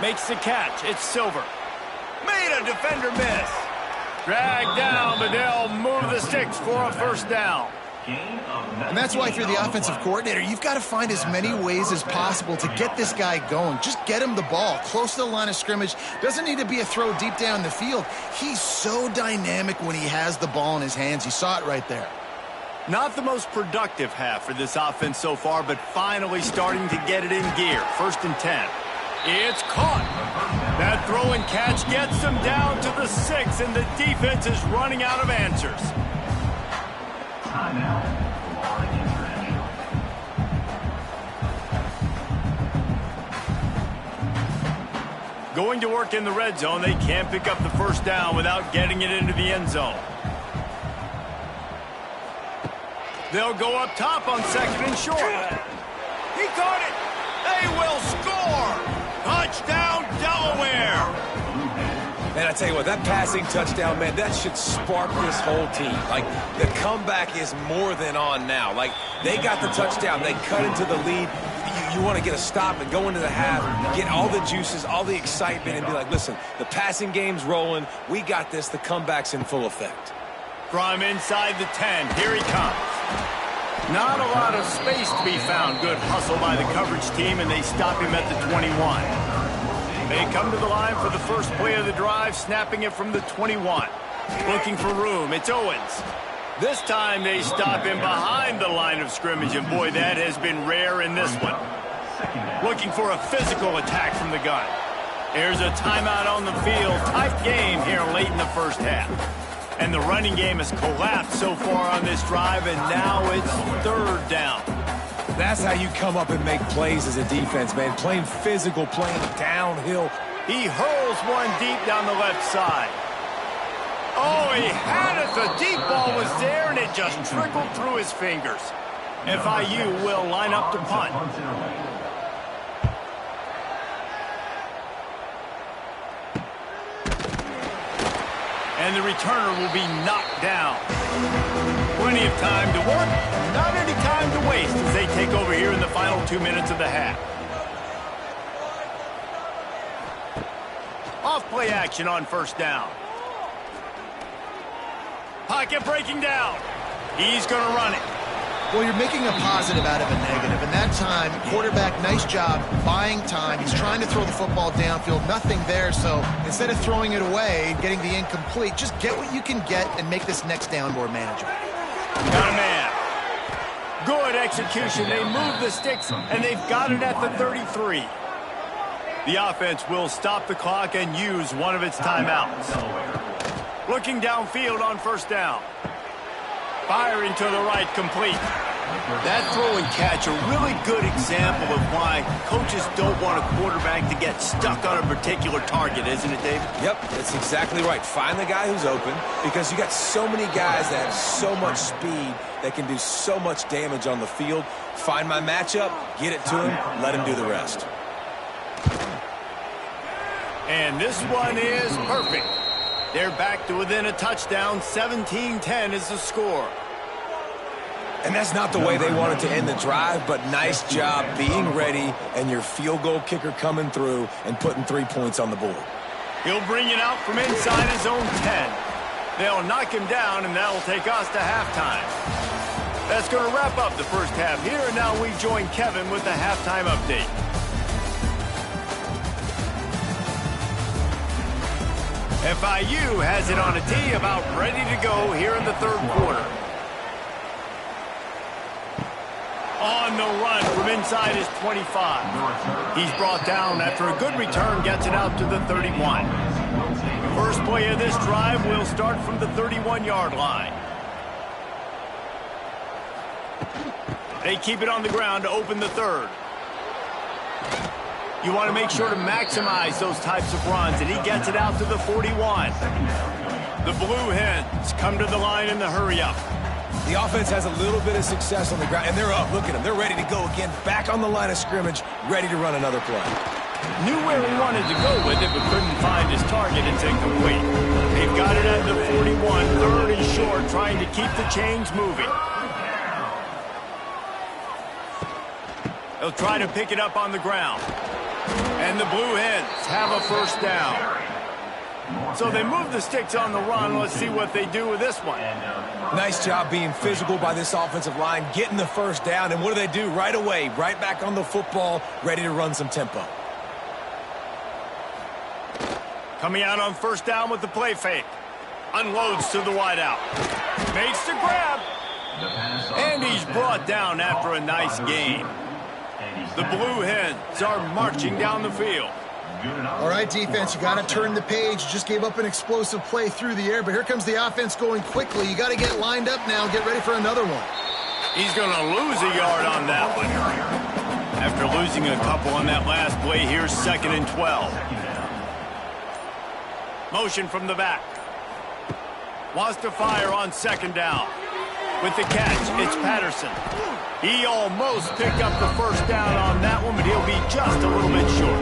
Makes the catch, it's Silver. Made a defender miss. Dragged down, but they'll move the sticks for a first down. And that's why if you're the offensive coordinator, you've got to find as many ways as possible to get this guy going. Just get him the ball close to the line of scrimmage. Doesn't need to be a throw deep down the field. He's so dynamic when he has the ball in his hands. You saw it right there. Not the most productive half for this offense so far, but finally starting to get it in gear. 1st and 10. It's caught. That throw and catch gets them down to the 6, and the defense is running out of answers. Going to work in the red zone, they can't pick up the first down without getting it into the end zone. They'll go up top on 2nd and short. He caught it. They will score. Touchdown, Delaware. Man, I tell you what, that passing touchdown, man, that should spark this whole team. Like, the comeback is more than on now. Like, they got the touchdown. They cut into the lead. You want to get a stop and go into the half, get all the juices, all the excitement, and be like, listen, the passing game's rolling. We got this. The comeback's in full effect. From inside the 10, here he comes. Not a lot of space to be found. Good hustle by the coverage team, and they stop him at the 21. They come to the line for the first play of the drive, snapping it from the 21. Looking for room. It's Owens. This time they stop him behind the line of scrimmage, and boy, that has been rare in this one. Looking for a physical attack from the gun. There's a timeout on the field. Tight game here late in the first half. And the running game has collapsed so far on this drive, and now it's 3rd down. That's how you come up and make plays as a defense, man. Playing physical, playing downhill. He hurls one deep down the left side. Oh, he had it. The deep ball was there, and it just trickled through his fingers. FIU will line up to punt. And the returner will be knocked down. Plenty of time to work, not any time to waste as they take over here in the final 2 minutes of the half. Off play action on first down. Pocket breaking down. He's going to run it. Well, you're making a positive out of a negative. And that time, quarterback, nice job buying time. He's trying to throw the football downfield. Nothing there. So instead of throwing it away, getting the incomplete, just get what you can get and make this next down more manageable. Got a man. Good execution. They move the sticks, and they've got it at the 33. The offense will stop the clock and use one of its timeouts. Looking downfield on first down. Firing to the right, complete. That throw and catch, a really good example of why coaches don't want a quarterback to get stuck on a particular target, isn't it, David? Yep, that's exactly right. Find the guy who's open, because you got so many guys that have so much speed that can do so much damage on the field. Find my matchup, get it to him, let him do the rest. And this one is perfect. They're back to within a touchdown. 17-10 is the score. And that's not the way they wanted to end the drive, but nice job being ready and your field goal kicker coming through and putting 3 points on the board. He'll bring it out from inside his own 10. They'll knock him down, and that'll take us to halftime. That's going to wrap up the first half here, and now we join Kevin with the halftime update. FIU has it on a tee, about ready to go here in the third quarter. On the run from inside his 25. He's brought down after a good return, gets it out to the 31. The first play of this drive will start from the 31-yard line. They keep it on the ground to open the third. You want to make sure to maximize those types of runs, and he gets it out to the 41. The Blue Hens come to the line in the hurry-up. The offense has a little bit of success on the ground, and they're up. Look at them. They're ready to go again, back on the line of scrimmage, ready to run another play. Knew where he wanted to go with it, but couldn't find his target. It's incomplete. They've got it at the 41, third and short, trying to keep the chains moving. They'll try to pick it up on the ground. And the Blue Hens have a first down. So they move the sticks on the run. Let's see what they do with this one. Nice job being physical by this offensive line, getting the first down. And what do? Right away, right back on the football, ready to run some tempo. Coming out on first down with the play fake. Unloads to the wideout. Makes the grab. And he's brought down after a nice gain. The Blue Hens are marching down the field. All right, defense, you got to turn the page. Just gave up an explosive play through the air, but here comes the offense going quickly. You got to get lined up now, get ready for another one. He's going to lose a yard on that one. After losing a couple on that last play, here's 2nd and 12. Motion from the back. Wants to fire on 2nd down. With the catch, it's Patterson. He almost picked up the first down on that one, but he'll be just a little bit short.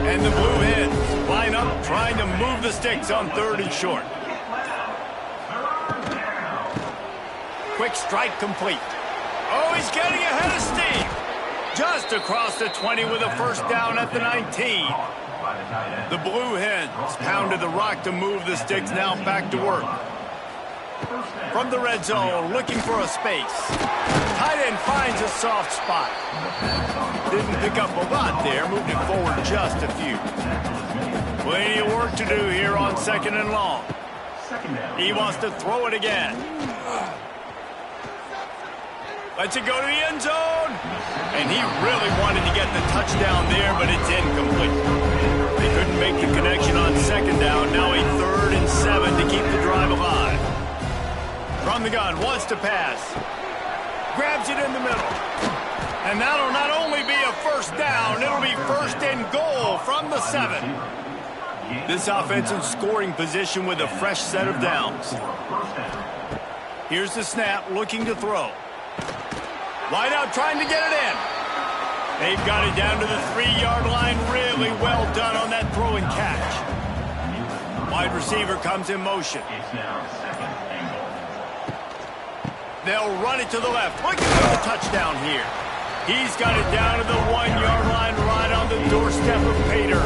And the Blue Hens line up, trying to move the sticks on 3rd and short. Quick strike complete. Oh, he's getting ahead of steam. Just across the 20 with a first down at the 19. The Blue Hens pounded the rock to move the sticks, now back to work. From the red zone, looking for a space. Tight end finds a soft spot. Didn't pick up a lot there, moved it forward just a few. Plenty of work to do here on 2nd and long. He wants to throw it again. Lets it go to the end zone. And he really wanted to get the touchdown there, but it's incomplete. They couldn't make the connection on 2nd down. Now a 3rd and 7 to keep the drive alive. From the gun, wants to pass. Grabs it in the middle. And that'll not only be a first down, it'll be 1st and goal from the 7. This offense in scoring position with a fresh set of downs. Here's the snap, looking to throw. Wide out, trying to get it in. They've got it down to the 3-yard line. Really well done on that throw and catch. Wide receiver comes in motion. They'll run it to the left. Looking for the touchdown here. He's got it down to the 1-yard line, right on the doorstep of Pater.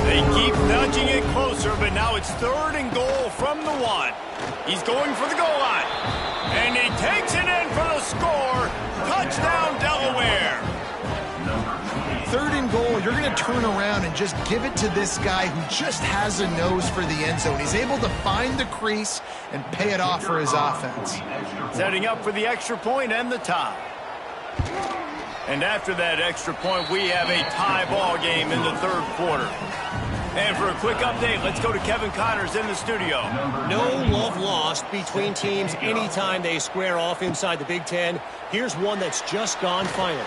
They keep nudging it closer, but now it's 3rd and goal from the 1. He's going for the goal line. And he takes it in for the score. Touchdown, Delaware. 3rd and goal, you're going to turn around and just give it to this guy who just has a nose for the end zone. He's able to find the crease and pay it off for his offense. Setting up for the extra point and the tie. And after that extra point, we have a tie ball game in the 3rd quarter. And for a quick update, let's go to Kevin Connors in the studio. No love lost between teams anytime they square off inside the Big Ten. Here's one that's just gone final.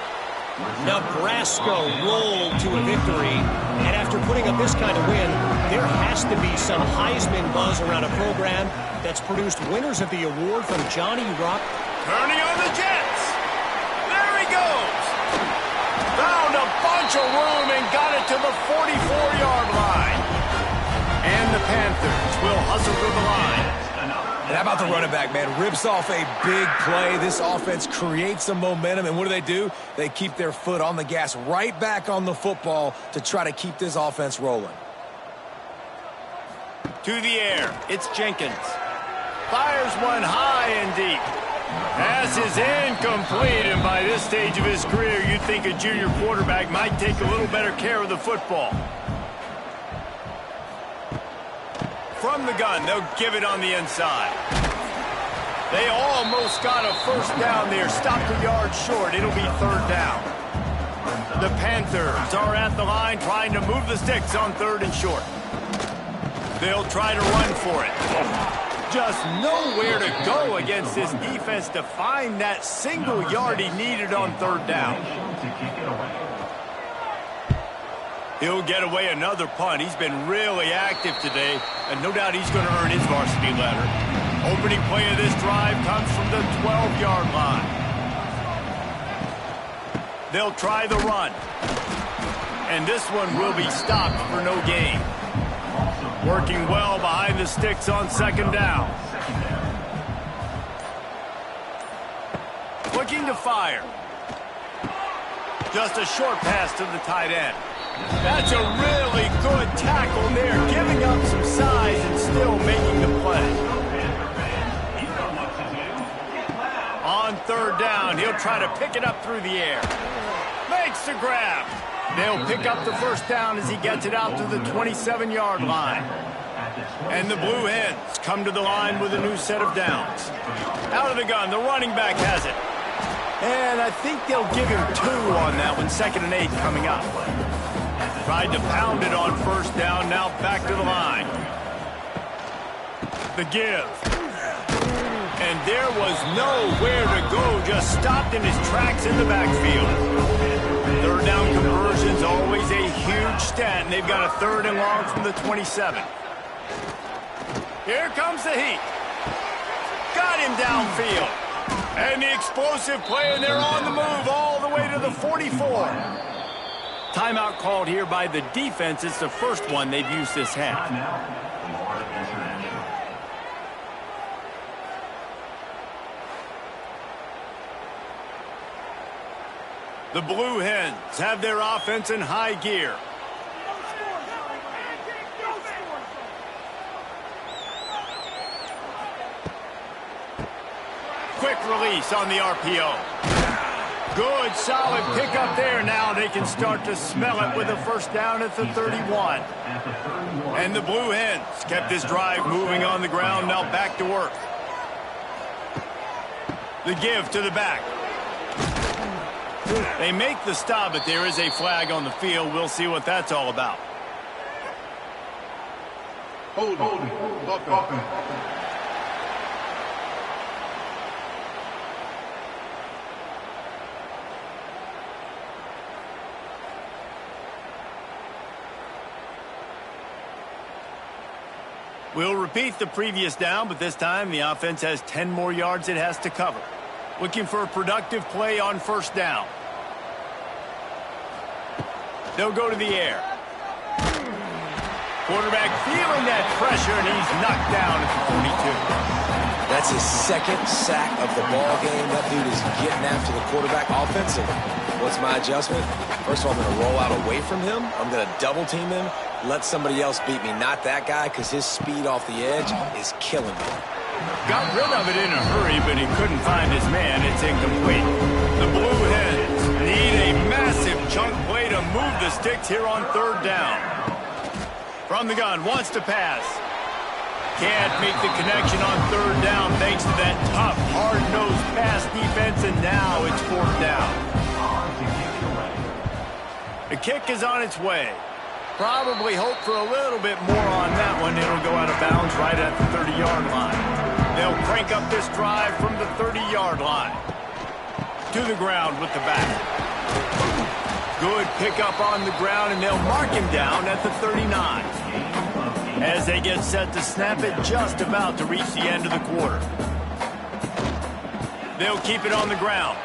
Nebraska rolled to a victory, and after putting up this kind of win, there has to be some Heisman buzz around a program that's produced winners of the award from Johnny Rock. Turning on the Jets. There he goes. Found a bunch of room and got it to the 44-yard line. And the Panthers will hustle to the line. And how about the running back, man? Rips off a big play. This offense creates some momentum, and what do? They keep their foot on the gas right back on the football to try to keep this offense rolling. To the air, it's Jenkins. Fires one high and deep. Pass is incomplete, and by this stage of his career, you'd think a junior quarterback might take a little better care of the football. From the gun, they'll give it on the inside. They almost got a first down there. Stopped a yard short. It'll be third down. The Panthers are at the line trying to move the sticks on third and short. They'll try to run for it. Just nowhere to go against this defense to find that single yard he needed on third down. He'll get away another punt. He's been really active today, and no doubt he's going to earn his varsity letter. Opening play of this drive comes from the 12-yard line. They'll try the run. And this one will be stopped for no gain. Working well behind the sticks on second down. Looking to fire. Just a short pass to the tight end. That's a really good tackle there, giving up some size and still making the play. On third down, he'll try to pick it up through the air. Makes the grab. They'll pick up the first down as he gets it out to the 27-yard line. And the Blue Hens come to the line with a new set of downs. Out of the gun, the running back has it. And I think they'll give him 2 on that one, 2nd and 8 coming up. Tried to pound it on first down, now back to the line. The give. And there was nowhere to go, just stopped in his tracks in the backfield. Third down conversion's always a huge stat, and they've got a third and long from the 27. Here comes the heat. Got him downfield. And the explosive play, and they're on the move all the way to the 44. Timeout called here by the defense. It's the first one they've used this half. The Blue Hens have their offense in high gear. Quick release on the RPO. Good, solid pickup there. Now they can start to smell it with a first down at the 31. And the Blue Hens kept this drive moving on the ground. Now back to work. The give to the back. They make the stop, but there is a flag on the field. We'll see what that's all about. Hold on. We'll repeat the previous down, but this time the offense has 10 more yards it has to cover. Looking for a productive play on first down. They'll go to the air. Quarterback feeling that pressure, and he's knocked down at the 42. That's his second sack of the ball game. That dude is getting after the quarterback offensively. What's my adjustment? First of all, I'm going to roll out away from him. I'm going to double team him. Let somebody else beat me, not that guy, because his speed off the edge is killing me. Got rid of it in a hurry, but he couldn't find his man. It's incomplete. The Blue Hens need a massive chunk play to move the sticks here on third down. From the gun, wants to pass. Can't make the connection on third down thanks to that tough, hard-nosed pass defense, and now it's fourth down. The kick is on its way. Probably hope for a little bit more on that one. It'll go out of bounds right at the 30-yard line. They'll crank up this drive from the 30-yard line. To the ground with the back. Good pickup on the ground, and they'll mark him down at the 39. As they get set to snap it, just about to reach the end of the quarter. They'll keep it on the ground.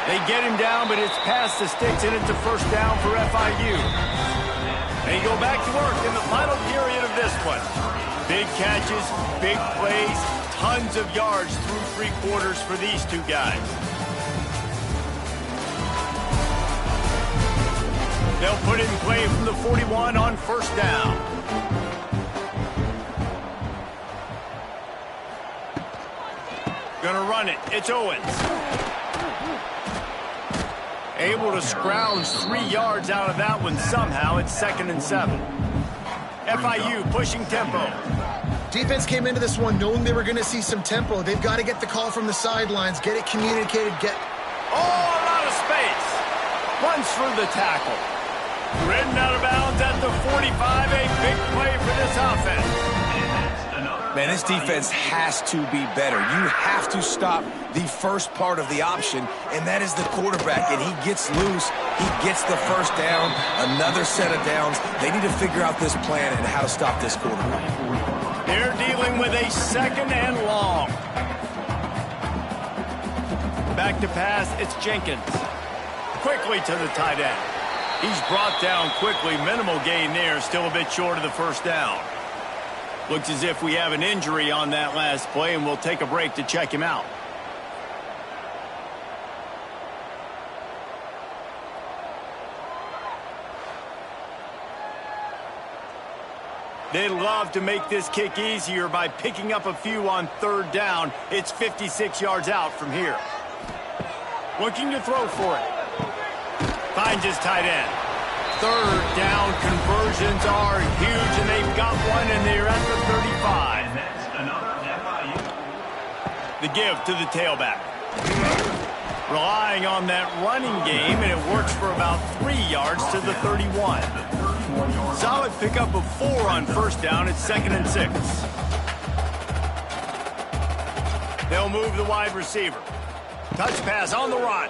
They get him down, but it's past the sticks, and it's a first down for FIU. They go back to work in the final period of this one. Big catches, big plays, tons of yards through three quarters for these two guys. They'll put it in play from the 41 on first down. Gonna run it. It's Owens. Able to scrounge 3 yards out of that one somehow. It's 2nd and 7. FIU pushing tempo. Defense came into this one knowing they were going to see some tempo. They've got to get the call from the sidelines, get it communicated, Oh, a lot of space. Runs through the tackle. Ridden out of bounds at the 45. A big play for this offense. Man, this defense has to be better. You have to stop the first part of the option, and that is the quarterback. And he gets loose. He gets the first down, another set of downs. They need to figure out this plan and how to stop this quarterback. They're dealing with a 2nd and long. Back to pass, it's Jenkins. Quickly to the tight end. He's brought down quickly. Minimal gain there, still a bit short of the first down. Looks as if we have an injury on that last play, and we'll take a break to check him out. They'd love to make this kick easier by picking up a few on third down. It's 56 yards out from here. Looking to throw for it. Finds his tight end. Third down conversions are huge, and they've got one, and they're at the 35. The give to the tailback. Relying on that running game, and it works for about 3 yards to the 31. Solid pickup of 4 on first down. It's 2nd and 6. They'll move the wide receiver. Touch pass on the run.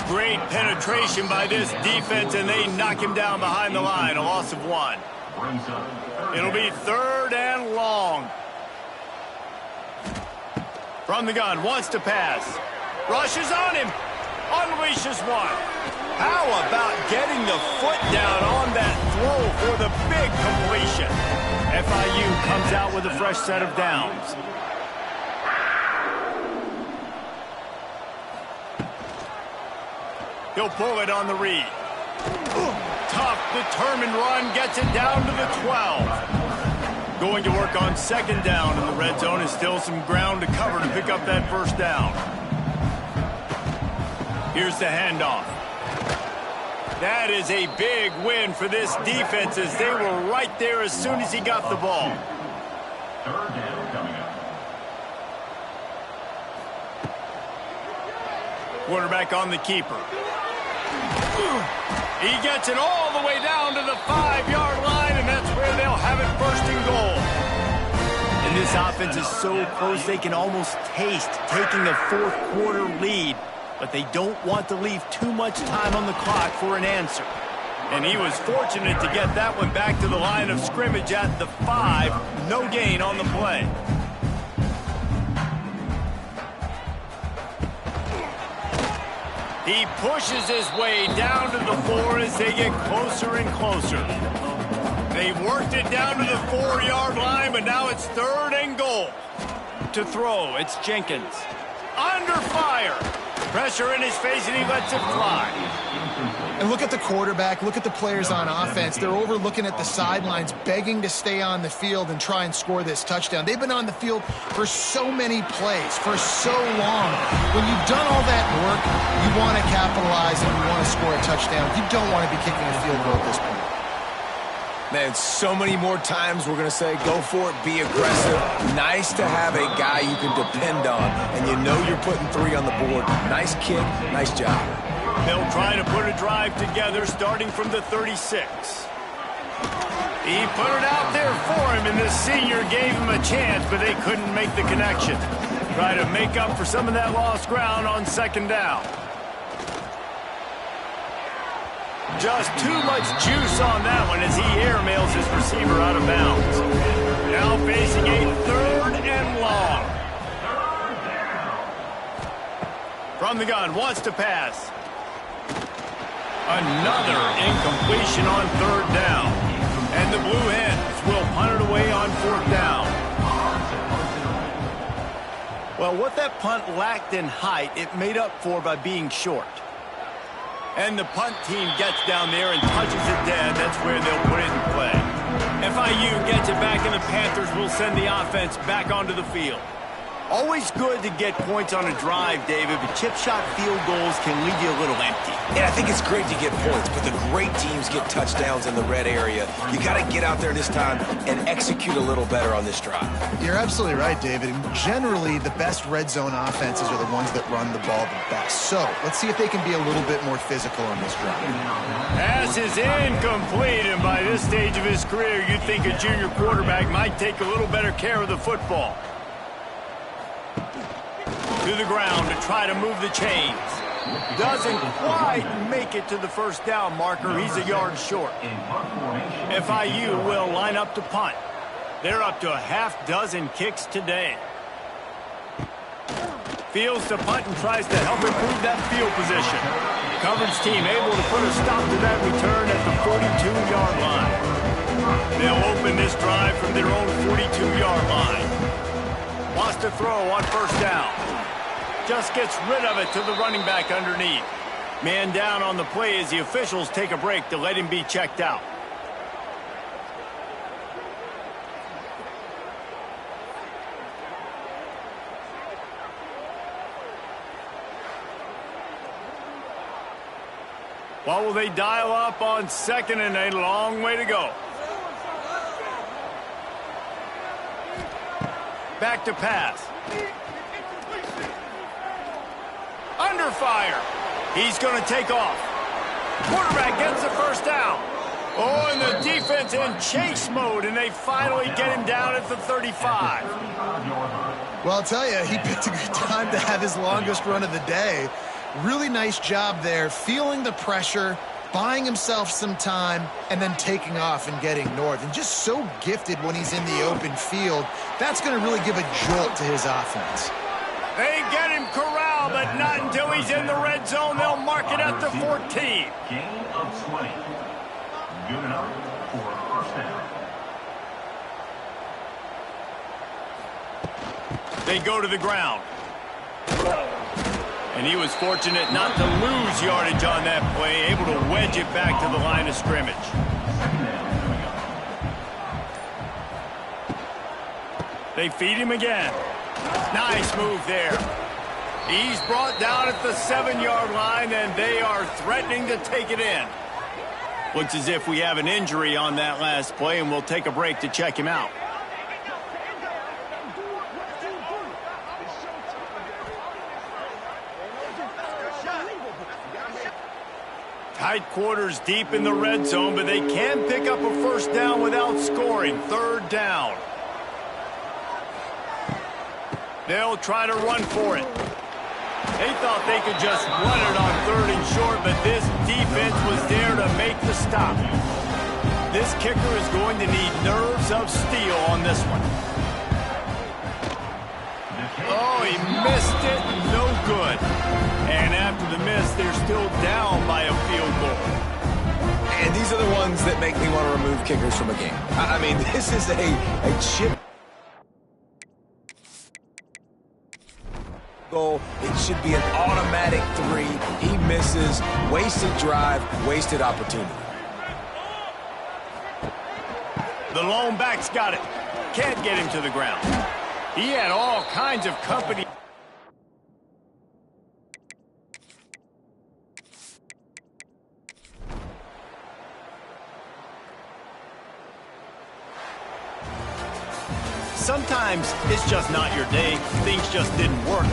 Great penetration by this defense, and they knock him down behind the line. A loss of 1. It'll be 3rd and long. From the gun, wants to pass. Rushes on him. Unleashes one. How about getting the foot down on that throw for the big completion? FIU comes out with a fresh set of downs. He'll pull it on the read. Tough, determined run, gets it down to the 12. Going to work on 2nd down, and the red zone is still some ground to cover to pick up that first down. Here's the handoff. That is a big win for this defense, as they were right there as soon as he got the ball. 3rd down coming up. Quarterback on the keeper. He gets it all the way down to the 5-yard line, and that's where they'll have it 1st and goal. And this offense is so close they can almost taste taking a 4th quarter lead, but they don't want to leave too much time on the clock for an answer. And he was fortunate to get that one back to the line of scrimmage at the 5. No gain on the play. He pushes his way down to the 4 as they get closer and closer. They've worked it down to the 4-yard line, but now it's 3rd and goal. To throw, it's Jenkins. Under fire. Pressure in his face, and he lets it fly. And look at the quarterback, look at the players on offense. They're overlooking at the sidelines, begging to stay on the field and try and score this touchdown. They've been on the field for so many plays, for so long. When you've done all that work, you want to capitalize and you want to score a touchdown. You don't want to be kicking a field goal at this point. Man, so many more times we're going to say, go for it, be aggressive. Nice to have a guy you can depend on, and you know you're putting 3 on the board. Nice kick, nice job. They'll try to put a drive together starting from the 36. He put it out there for him, and this senior gave him a chance, but they couldn't make the connection. Try to make up for some of that lost ground on second down. Just too much juice on that one as he airmails his receiver out of bounds. Now facing a 3rd and long. From the gun, wants to pass. Another incompletion on 3rd down. And the Blue Hens will punt it away on 4th down. Well, what that punt lacked in height, it made up for by being short. And the punt team gets down there and touches it dead. That's where they'll put it in play. FIU gets it back, and the Panthers will send the offense back onto the field. Always good to get points on a drive, David, but chip shot field goals can leave you a little empty. Yeah, I think it's great to get points, but the great teams get touchdowns in the red area. You got to get out there this time and execute a little better on this drive. You're absolutely right, David. And generally, the best red zone offenses are the ones that run the ball the best. So let's see if they can be a little bit more physical on this drive. Pass is incomplete, and by this stage of his career, you'd think a junior quarterback might take a little better care of the football. To the ground to try to move the chains. Doesn't quite make it to the 1st down marker. He's a yard short. FIU will line up to punt. They're up to a half-dozen kicks today. Fields to punt and tries to help improve that field position. Coverage team able to put a stop to that return at the 42-yard line. They'll open this drive from their own 42-yard line. Wants to throw on 1st down. Just gets rid of it to the running back underneath. Man down on the play as the officials take a break to let him be checked out. What will they dial up on 2nd and a long way to go? Back to pass. Under fire. He's going to take off. Quarterback gets the 1st down. Oh, and the defense in chase mode, and they finally get him down at the 35. Well, I'll tell you, he picked a good time to have his longest run of the day. Really nice job there, feeling the pressure, buying himself some time, and then taking off and getting north. And just so gifted when he's in the open field. That's going to really give a jolt to his offense. They get him corralled, but not until he's in the red zone. They'll mark it at the 14. Gain of 20. Good enough for a 1st down. They go to the ground. And he was fortunate not to lose yardage on that play, able to wedge it back to the line of scrimmage. They feed him again. Nice move there. He's brought down at the 7-yard line, and they are threatening to take it in. Looks as if we have an injury on that last play, and we'll take a break to check him out. Tight quarters deep in the red zone, but they can pick up a 1st down without scoring. 3rd down. They'll try to run for it. They thought they could just run it on 3rd and short, but this defense was there to make the stop. This kicker is going to need nerves of steel on this one. Oh, he missed it. No good. And after the miss, they're still down by a field goal. And these are the ones that make me want to remove kickers from a game. I mean, this is a chip goal. It should be an automatic 3. He misses. Wasted drive, wasted opportunity. The lone back's got it. Can't get him to the ground. He had all kinds of company. Sometimes it's just not your day. Things just didn't work.